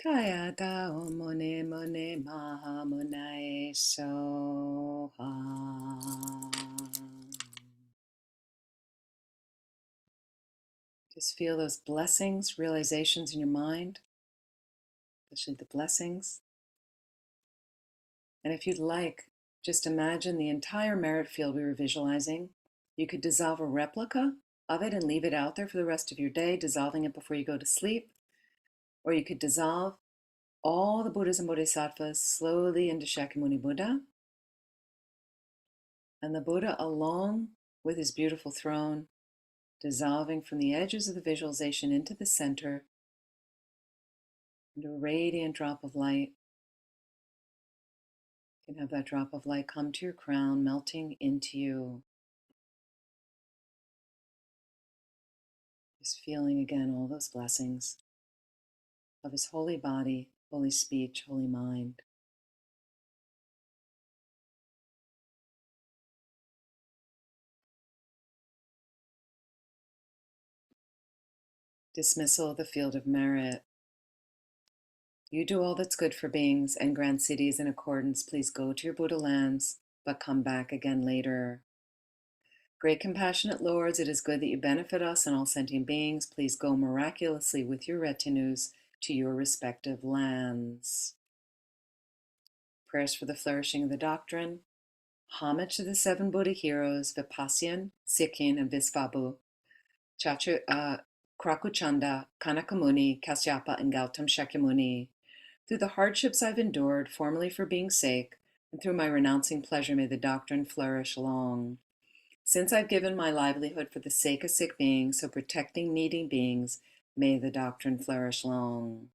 Kaya gao mone mone maha monae soha. Just feel those blessings, realizations in your mind, especially the blessings. And if you'd like, just imagine the entire merit field we were visualizing. You could dissolve a replica of it and leave it out there for the rest of your day, dissolving it before you go to sleep. Or you could dissolve all the Buddhas and Bodhisattvas slowly into Shakamuni Buddha. And the Buddha, along with his beautiful throne, dissolving from the edges of the visualization into the center, into a radiant drop of light. You can have that drop of light come to your crown, melting into you. Just feeling again all those blessings of his holy body, holy speech, holy mind. Dismissal of the field of merit. You do all that's good for beings and grant cities in accordance. Please go to your Buddha lands, but come back again later. Great compassionate lords, it is good that you benefit us and all sentient beings. Please go miraculously with your retinues to your respective lands. Prayers for the flourishing of the doctrine. Homage to the seven Buddha heroes, Vipasyan, Sikhin, and Visvabhu. Krakuchanda, Kanakamuni, Kasyapa, and Gautam Shakyamuni. Through the hardships I've endured, formerly for being's sake, and through my renouncing pleasure, may the doctrine flourish long. Since I've given my livelihood for the sake of sick beings, so protecting needy beings, may the doctrine flourish long.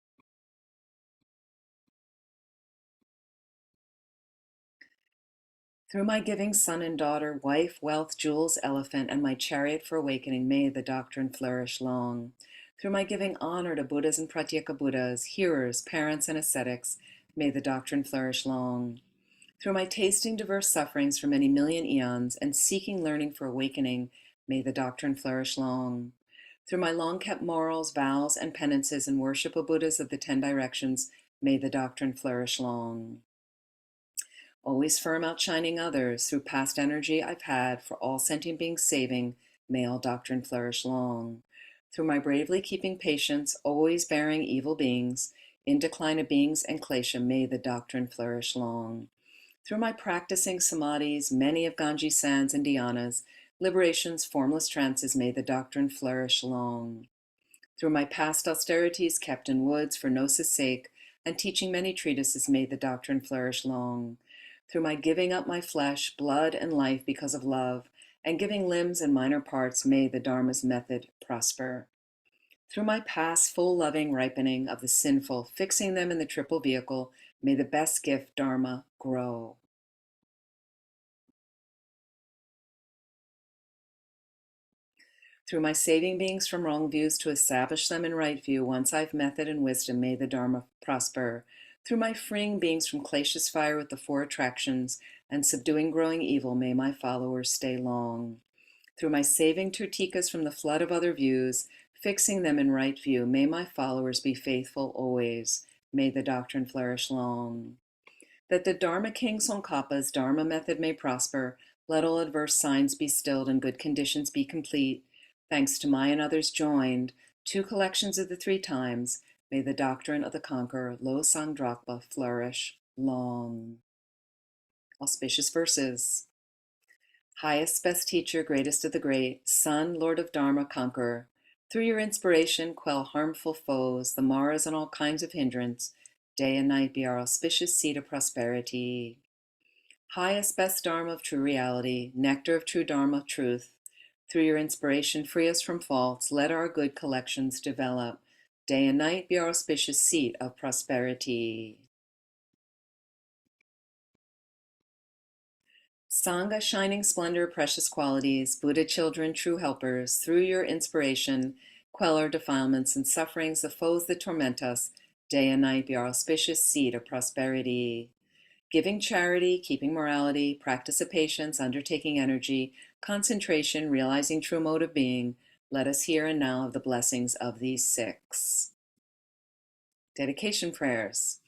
Through my giving son and daughter, wife, wealth, jewels, elephant, and my chariot for awakening, may the doctrine flourish long. Through my giving honor to Buddhas and Pratyeka Buddhas, hearers, parents, and ascetics, may the doctrine flourish long. Through my tasting diverse sufferings for many million eons and seeking learning for awakening, may the doctrine flourish long. Through my long-kept morals, vows, and penances and worship of Buddhas of the 10 directions, may the doctrine flourish long. Always firm outshining others through past energy I've had for all sentient beings saving, may all doctrine flourish long. Through my bravely keeping patience, always bearing evil beings, in decline of beings and klesha, may the doctrine flourish long. Through my practicing samadhis, many of Ganges sands and dhyanas, liberations, formless trances, may the doctrine flourish long. Through my past austerities kept in woods for gnosis' sake, and teaching many treatises, may the doctrine flourish long. Through my giving up my flesh, blood, and life because of love, and giving limbs and minor parts, may the Dharma's method prosper. Through my past full loving ripening of the sinful, fixing them in the triple vehicle, may the best gift, Dharma, grow. Through my saving beings from wrong views to establish them in right view, once I've method and wisdom, may the Dharma prosper. Through my freeing beings from clashes fire with the four attractions and subduing growing evil, may my followers stay long. Through my saving Tirtikas from the flood of other views, fixing them in right view, may my followers be faithful always. May the doctrine flourish long. That the Dharma King Tsongkhapa's Dharma method may prosper, let all adverse signs be stilled and good conditions be complete. Thanks to my and others joined, 2 collections of the 3 times, may the doctrine of the conqueror, Losang Drakpa, flourish long. Auspicious verses. Highest, best teacher, greatest of the great, Son, Lord of Dharma, conqueror. Through your inspiration, quell harmful foes, the Maras and all kinds of hindrance. Day and night be our auspicious seed of prosperity. Highest, best Dharma of true reality, nectar of true Dharma truth. Through your inspiration, free us from faults. Let our good collections develop. Day and night be our auspicious seat of prosperity. Sangha, shining splendor, precious qualities, Buddha children, true helpers, through your inspiration, quell our defilements and sufferings, the foes that torment us. Day and night be our auspicious seat of prosperity. Giving charity, keeping morality, practice of patience, undertaking energy, concentration, realizing true mode of being, let us here and now have the blessings of these 6. Dedication prayers.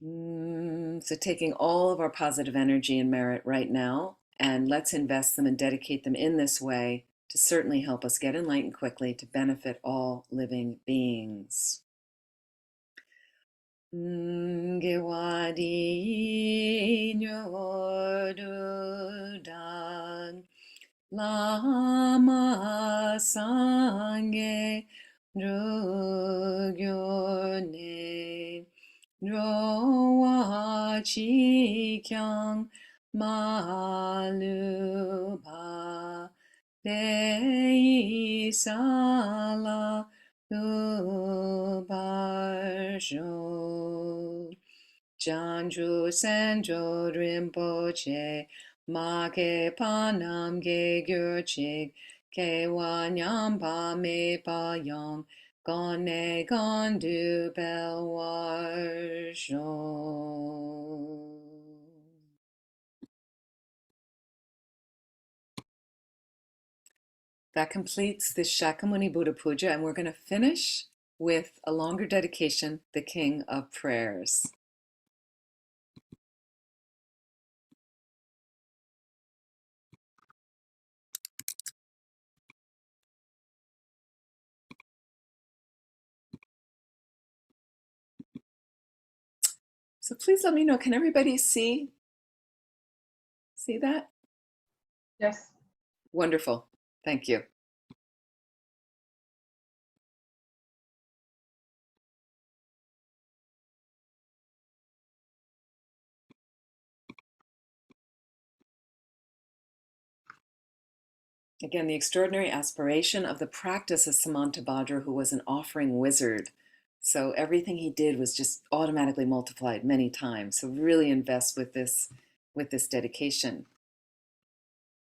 So taking all of our positive energy and merit right now, and let's invest them and dedicate them in this way to certainly help us get enlightened quickly to benefit all living beings. Gewadi nyordudan Lama Sangye Drugyorne Drowa Chikyang Maluba Dei Sala Lubarsho Janju Senjo Rinpoche Make Panam Ge Gyurchig Ke Wanyamba Me Pa Yong Gone Gondu Belwarsho. That completes the Shakamuni Buddha Puja, and we're going to finish with a longer dedication, the King of Prayers. So please let me know, can everybody see that? Yes. Wonderful. Thank you. Again, the extraordinary aspiration of the practice of Samantabhadra, who was an offering wizard. So everything he did was just automatically multiplied many times. So really invest with this dedication.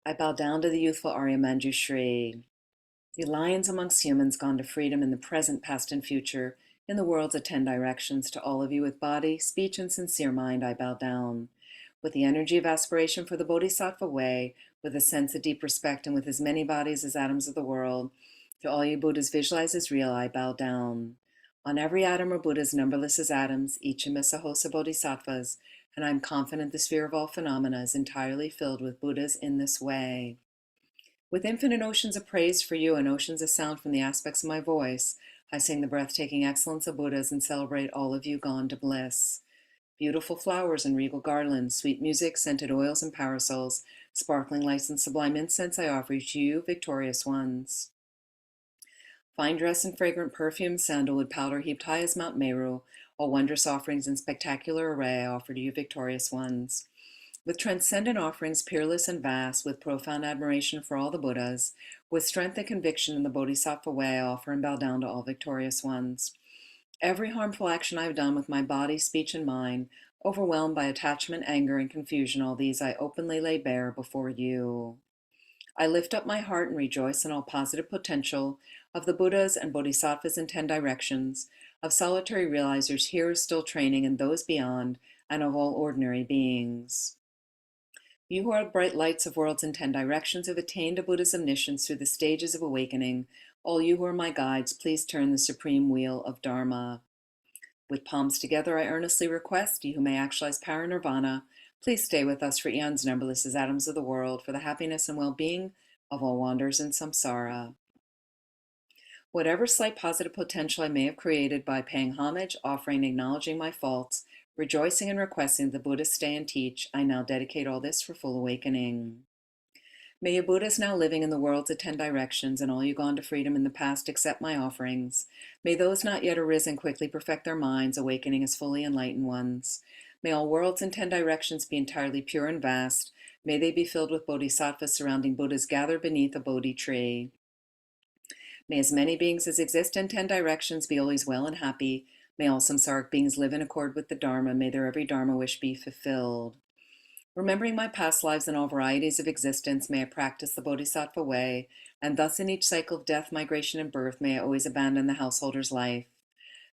I bow down to the youthful Arya Manjushri, the lions amongst humans gone to freedom in the present, past, and future, in the world's 10 directions. To all of you with body, speech, and sincere mind, I bow down. With the energy of aspiration for the Bodhisattva way, with a sense of deep respect, and with as many bodies as atoms of the world, to all you Buddhas visualized as real, I bow down. On every atom are Buddhas, numberless as atoms, each amiss a host of Bodhisattvas, and I am confident the sphere of all phenomena is entirely filled with Buddhas in this way. With infinite oceans of praise for you and oceans of sound from the aspects of my voice, I sing the breathtaking excellence of Buddhas and celebrate all of you gone to bliss. Beautiful flowers and regal garlands, sweet music, scented oils and parasols, sparkling lights and sublime incense I offer to you, victorious ones. Fine dress and fragrant perfume, sandalwood powder heaped high as Mount Meru, all wondrous offerings in spectacular array I offer to you, victorious ones. With transcendent offerings, peerless and vast, with profound admiration for all the Buddhas, with strength and conviction in the Bodhisattva way, I offer and bow down to all victorious ones. Every harmful action I have done with my body, speech, and mind, overwhelmed by attachment, anger, and confusion, all these I openly lay bare before you. I lift up my heart and rejoice in all positive potential of the Buddhas and Bodhisattvas in 10 directions, of solitary realizers here still training and those beyond, and of all ordinary beings. You who are the bright lights of worlds in 10 directions have attained to Buddha's omniscience through the stages of awakening. All you who are my guides, please turn the supreme wheel of Dharma. With palms together, I earnestly request, you who may actualize power nirvana, please stay with us for eons numberless as atoms of the world, for the happiness and well-being of all wanderers in samsara. Whatever slight positive potential I may have created by paying homage, offering, and acknowledging my faults, rejoicing and requesting the Buddhas stay and teach, I now dedicate all this for full awakening. May you Buddhas now living in the worlds of 10 directions, and all you gone to freedom in the past accept my offerings. May those not yet arisen quickly perfect their minds, awakening as fully enlightened ones. May all worlds in 10 directions be entirely pure and vast. May they be filled with bodhisattvas surrounding Buddhas gathered beneath a Bodhi tree. May as many beings as exist in 10 directions be always well and happy. May all samsaric beings live in accord with the Dharma. May their every Dharma wish be fulfilled. Remembering my past lives and all varieties of existence, may I practice the Bodhisattva way, and thus in each cycle of death, migration, and birth, may I always abandon the householder's life.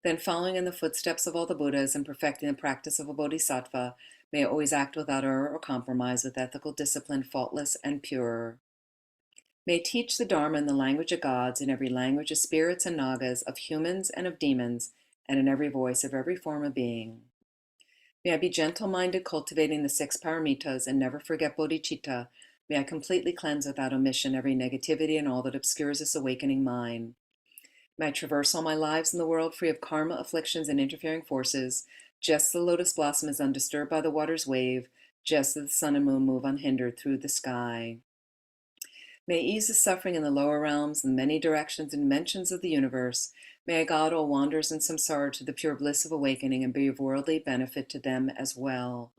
Then, following in the footsteps of all the Buddhas and perfecting the practice of a Bodhisattva, may I always act without error or compromise, with ethical discipline, faultless and pure. May I teach the Dharma in the language of gods, in every language of spirits and nagas, of humans and of demons, and in every voice of every form of being. May I be gentle-minded, cultivating the 6 paramitas, and never forget bodhicitta. May I completely cleanse without omission every negativity and all that obscures this awakening mind. May I traverse all my lives in the world free of karma, afflictions, and interfering forces, just as the lotus blossom is undisturbed by the water's wave, just as the sun and moon move unhindered through the sky. May I ease the suffering in the lower realms and the many directions and dimensions of the universe. May I guide all wanderers in samsara to the pure bliss of awakening and be of worldly benefit to them as well.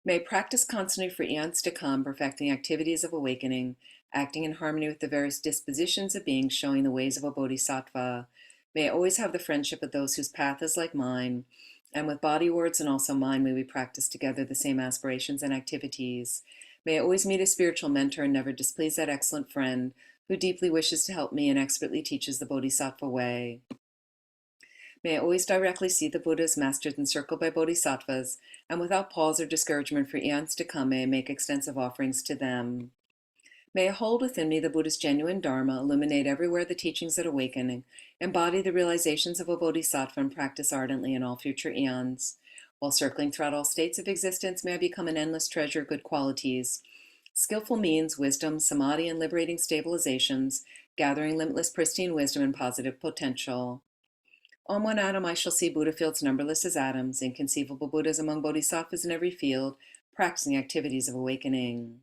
May I practice constantly for eons to come, perfecting activities of awakening, acting in harmony with the various dispositions of beings, showing the ways of a bodhisattva. May I always have the friendship of those whose path is like mine, and with body, words, and also mind, may we practice together the same aspirations and activities. May I always meet a spiritual mentor and never displease that excellent friend who deeply wishes to help me and expertly teaches the Bodhisattva way. May I always directly see the Buddhas, masters encircled by Bodhisattvas, and without pause or discouragement for eons to come, may I make extensive offerings to them. May I hold within me the Buddha's genuine Dharma, illuminate everywhere the teachings of awakening, embody the realizations of a Bodhisattva, and practice ardently in all future eons. While circling throughout all states of existence, may I become an endless treasure of good qualities, skillful means, wisdom, samadhi, and liberating stabilizations, gathering limitless pristine wisdom and positive potential. On one atom I shall see Buddha fields numberless as atoms, inconceivable Buddhas among bodhisattvas in every field, practicing activities of awakening.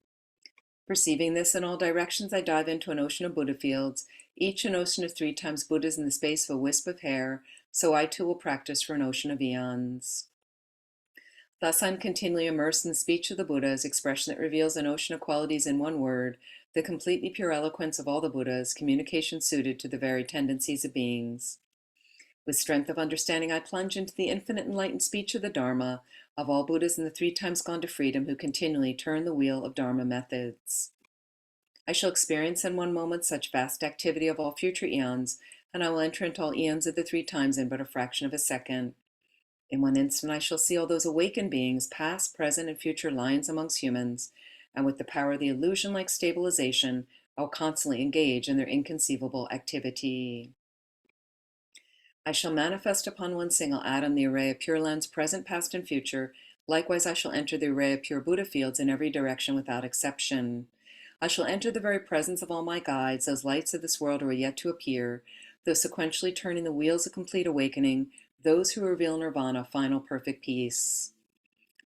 Perceiving this in all directions, I dive into an ocean of Buddha fields, each an ocean of 3 times Buddhas in the space of a wisp of hair, so I too will practice for an ocean of eons. Thus I'm continually immersed in the speech of the Buddhas, expression that reveals an ocean of qualities in one word, the completely pure eloquence of all the Buddhas, communication suited to the varied tendencies of beings. With strength of understanding, I plunge into the infinite enlightened speech of the Dharma, of all Buddhas in the 3 times gone to freedom who continually turn the wheel of Dharma methods. I shall experience in one moment such vast activity of all future eons, and I will enter into all eons of the 3 times in but a fraction of a second. In one instant I shall see all those awakened beings, past, present, and future lions amongst humans, and with the power of the illusion-like stabilization, I will constantly engage in their inconceivable activity. I shall manifest upon one single atom the array of pure lands present, past, and future. Likewise, I shall enter the array of pure Buddha fields in every direction without exception. I shall enter the very presence of all my guides, those lights of this world who are yet to appear, those sequentially turning the wheels of complete awakening, those who reveal nirvana, final perfect peace.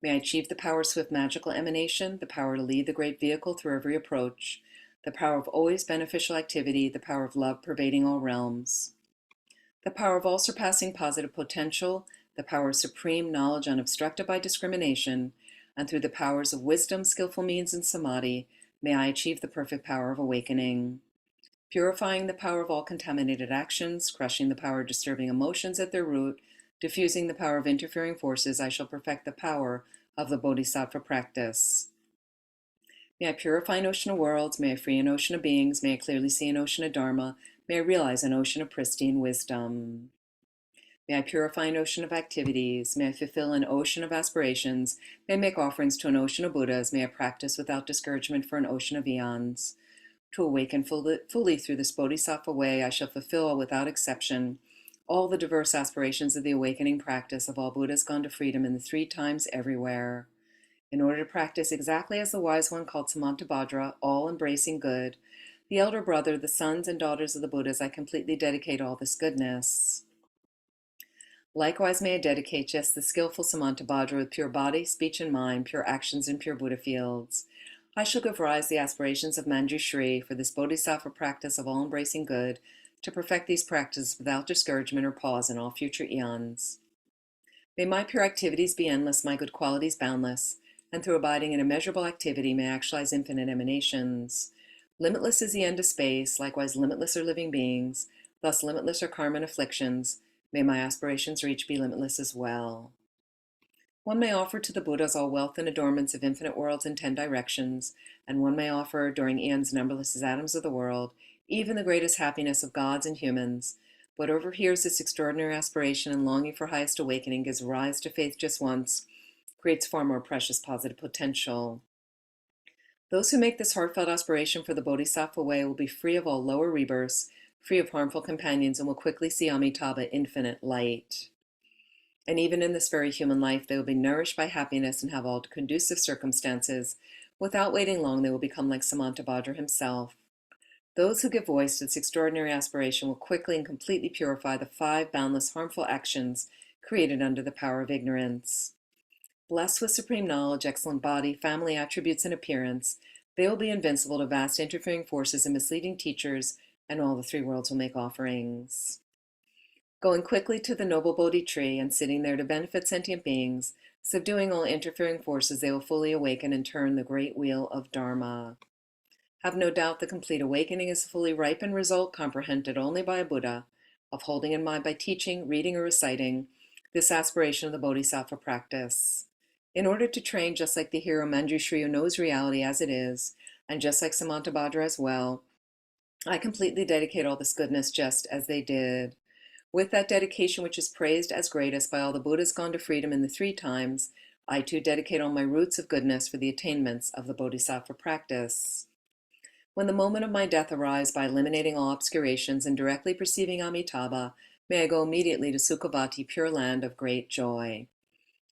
May I achieve the power of swift magical emanation, the power to lead the great vehicle through every approach, the power of always beneficial activity, the power of love pervading all realms, the power of all surpassing positive potential, the power of supreme knowledge unobstructed by discrimination, and through the powers of wisdom, skillful means, and samadhi, may I achieve the perfect power of awakening. Purifying the power of all contaminated actions, crushing the power of disturbing emotions at their root, diffusing the power of interfering forces, I shall perfect the power of the Bodhisattva practice. May I purify an ocean of worlds, may I free an ocean of beings, may I clearly see an ocean of Dharma, may I realize an ocean of pristine wisdom. May I purify an ocean of activities, may I fulfill an ocean of aspirations, may I make offerings to an ocean of Buddhas, may I practice without discouragement for an ocean of eons. To awaken fully through this Bodhisattva way, I shall fulfill without exception all the diverse aspirations of the awakening practice of all Buddhas gone to freedom in the 3 times everywhere. In order to practice exactly as the wise one called Samantabhadra, all embracing good, the elder brother, the sons and daughters of the Buddhas, I completely dedicate all this goodness. Likewise may I dedicate just the skillful Samantabhadra with pure body, speech, and mind, pure actions, and pure Buddha fields. I shall give rise the aspirations of Manjushri for this Bodhisattva practice of all-embracing good, to perfect these practices without discouragement or pause in all future eons. May my pure activities be endless, my good qualities boundless, and through abiding in immeasurable activity may I actualize infinite emanations. Limitless is the end of space, likewise limitless are living beings, thus limitless are karma and afflictions. May my aspirations reach be limitless as well. One may offer to the Buddhas all wealth and adornments of infinite worlds in 10 directions, and one may offer, during eons numberless as atoms of the world, even the greatest happiness of gods and humans. Whatever hears this extraordinary aspiration and longing for highest awakening gives rise to faith just once, creates far more precious positive potential. Those who make this heartfelt aspiration for the Bodhisattva way will be free of all lower rebirths, free of harmful companions, and will quickly see Amitabha, infinite light. And even in this very human life, they will be nourished by happiness and have all conducive circumstances. Without waiting long, they will become like Samantabhadra himself. Those who give voice to this extraordinary aspiration will quickly and completely purify the 5 boundless harmful actions created under the power of ignorance. Blessed with supreme knowledge, excellent body, family attributes, and appearance, they will be invincible to vast interfering forces and misleading teachers, and all the 3 worlds will make offerings. Going quickly to the noble Bodhi tree and sitting there to benefit sentient beings, subduing all interfering forces, they will fully awaken and turn the great wheel of Dharma. Have no doubt the complete awakening is a fully ripened result comprehended only by a Buddha, of holding in mind by teaching, reading, or reciting this aspiration of the Bodhisattva practice. In order to train just like the hero Manjushri who knows reality as it is, and just like Samantabhadra as well, I completely dedicate all this goodness just as they did. With that dedication which is praised as greatest by all the Buddhas gone to freedom in the 3 times, I too dedicate all my roots of goodness for the attainments of the Bodhisattva practice. When the moment of my death arrives, by eliminating all obscurations and directly perceiving Amitabha, may I go immediately to Sukhavati, pure land of great joy.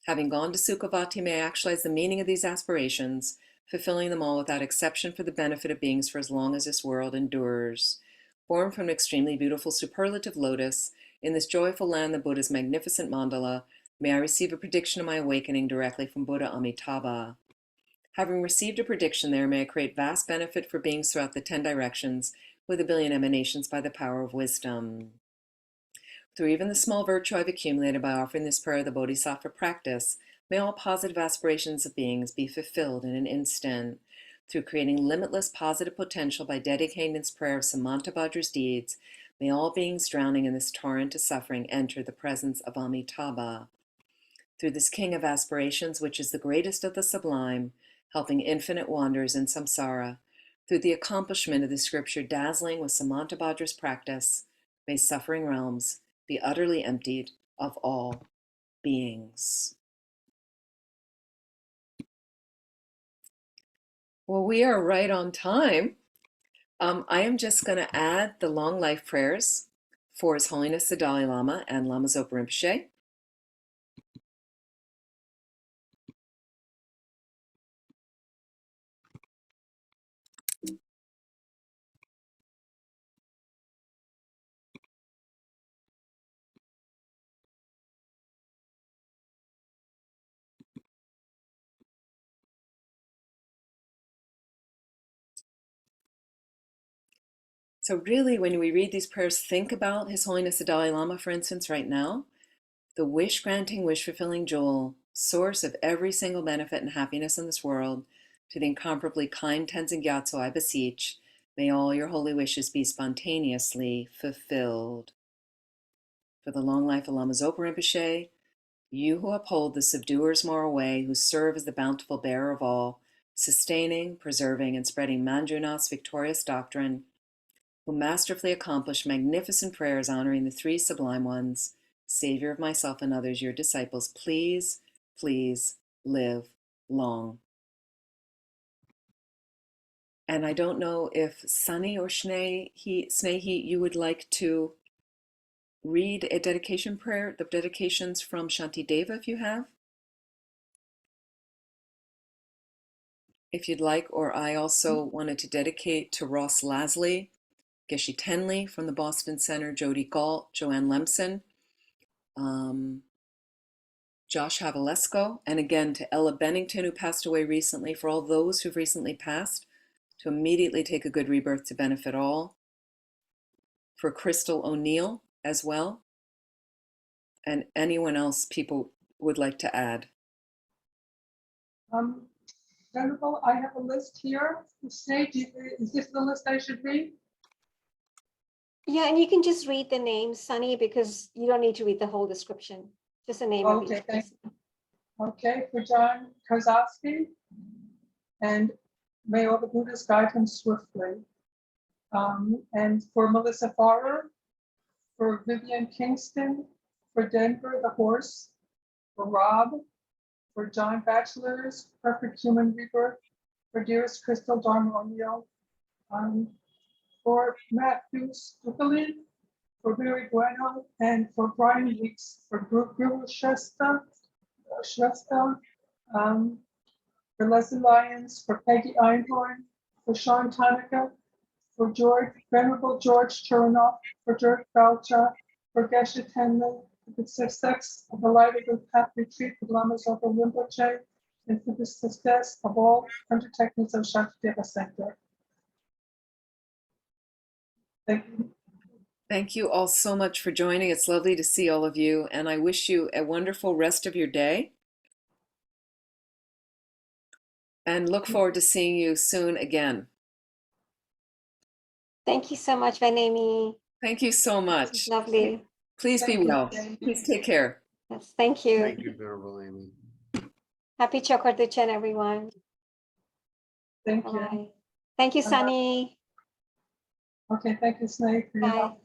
Having gone to Sukhavati, may I actualize the meaning of these aspirations, fulfilling them all without exception for the benefit of beings for as long as this world endures. Born from an extremely beautiful superlative lotus, in this joyful land, the Buddha's magnificent mandala, may I receive a prediction of my awakening directly from Buddha Amitabha. Having received a prediction there, may I create vast benefit for beings throughout the 10 directions with 1,000,000,000 emanations by the power of wisdom. Through even the small virtue I've accumulated by offering this prayer of the Bodhisattva practice, may all positive aspirations of beings be fulfilled in an instant. Through creating limitless positive potential by dedicating this prayer of Samantabhadra's deeds, may all beings drowning in this torrent of suffering enter the presence of Amitabha. Through this king of aspirations, which is the greatest of the sublime, helping infinite wanderers in samsara, through the accomplishment of the scripture dazzling with Samantabhadra's practice, may suffering realms be utterly emptied of all beings. Well, we are right on time. I am just going to add the long life prayers for His Holiness the Dalai Lama and Lama Zopa Rinpoche. So really, when we read these prayers, think about His Holiness the Dalai Lama, for instance, right now, the wish-granting, wish-fulfilling jewel, source of every single benefit and happiness in this world. To the incomparably kind Tenzin Gyatso, I beseech, may all your holy wishes be spontaneously fulfilled. For the long life of Lama Zopa Rinpoche, you who uphold the subduer's moral way, who serve as the bountiful bearer of all, sustaining, preserving, and spreading Manjunath's victorious doctrine, who masterfully accomplish magnificent prayers honoring the three sublime ones, Savior of myself and others, your disciples, please, please live long. And I don't know if Sunny or Snehi, you would like to read a dedication prayer, the dedications from Shantideva, if you have. If you'd like, or I also wanted to dedicate to Ross Lasley, Geshe Tenley from the Boston Center, Jody Galt, Joanne Lemson, Josh Havalesko, and again to Ella Bennington, who passed away recently, for all those who've recently passed, to immediately take a good rebirth to benefit all. For Crystal O'Neill as well, and anyone else people would like to add. Venerable, I have a list here. Snehi, is this the list I should read? Yeah, and you can just read the names, Sunny, because you don't need to read the whole description. Just the name of Okay, each thank person. Okay, for John Kozowski, and may all the Buddhas guide him swiftly. And for Melissa Farrer, for Vivian Kingston, for Denver the horse, for Rob, for John Bachelor's Perfect Human Rebirth, for dearest Crystal Dharma O'Neill, for Matthew Stukalin, for Mary Bueno, and for Brian Weeks, for Guru Shrestha, for Leslie Lyons, for Peggy Einhorn, for Sean Tanaka, for Venerable George Chernoff, for Dirk Balcha, for Geshe Tenley, for the success of the Light of the Path Retreat with Lama Zopa Rinpoche, and for the success of all undertakings of Shantideva Center. Thank you. Thank you all so much for joining. It's lovely to see all of you, and I wish you a wonderful rest of your day. And look forward to seeing you soon again. Thank you so much, Vainami. Thank you so This much. is lovely. Please be well. Please take care. Yes, thank you. Thank you, Venerable Amy. Happy Chokhor Duchen, everyone. Thank you. Bye. Thank you, Sunny. Okay, thank you, Snehi, for your Bye. help.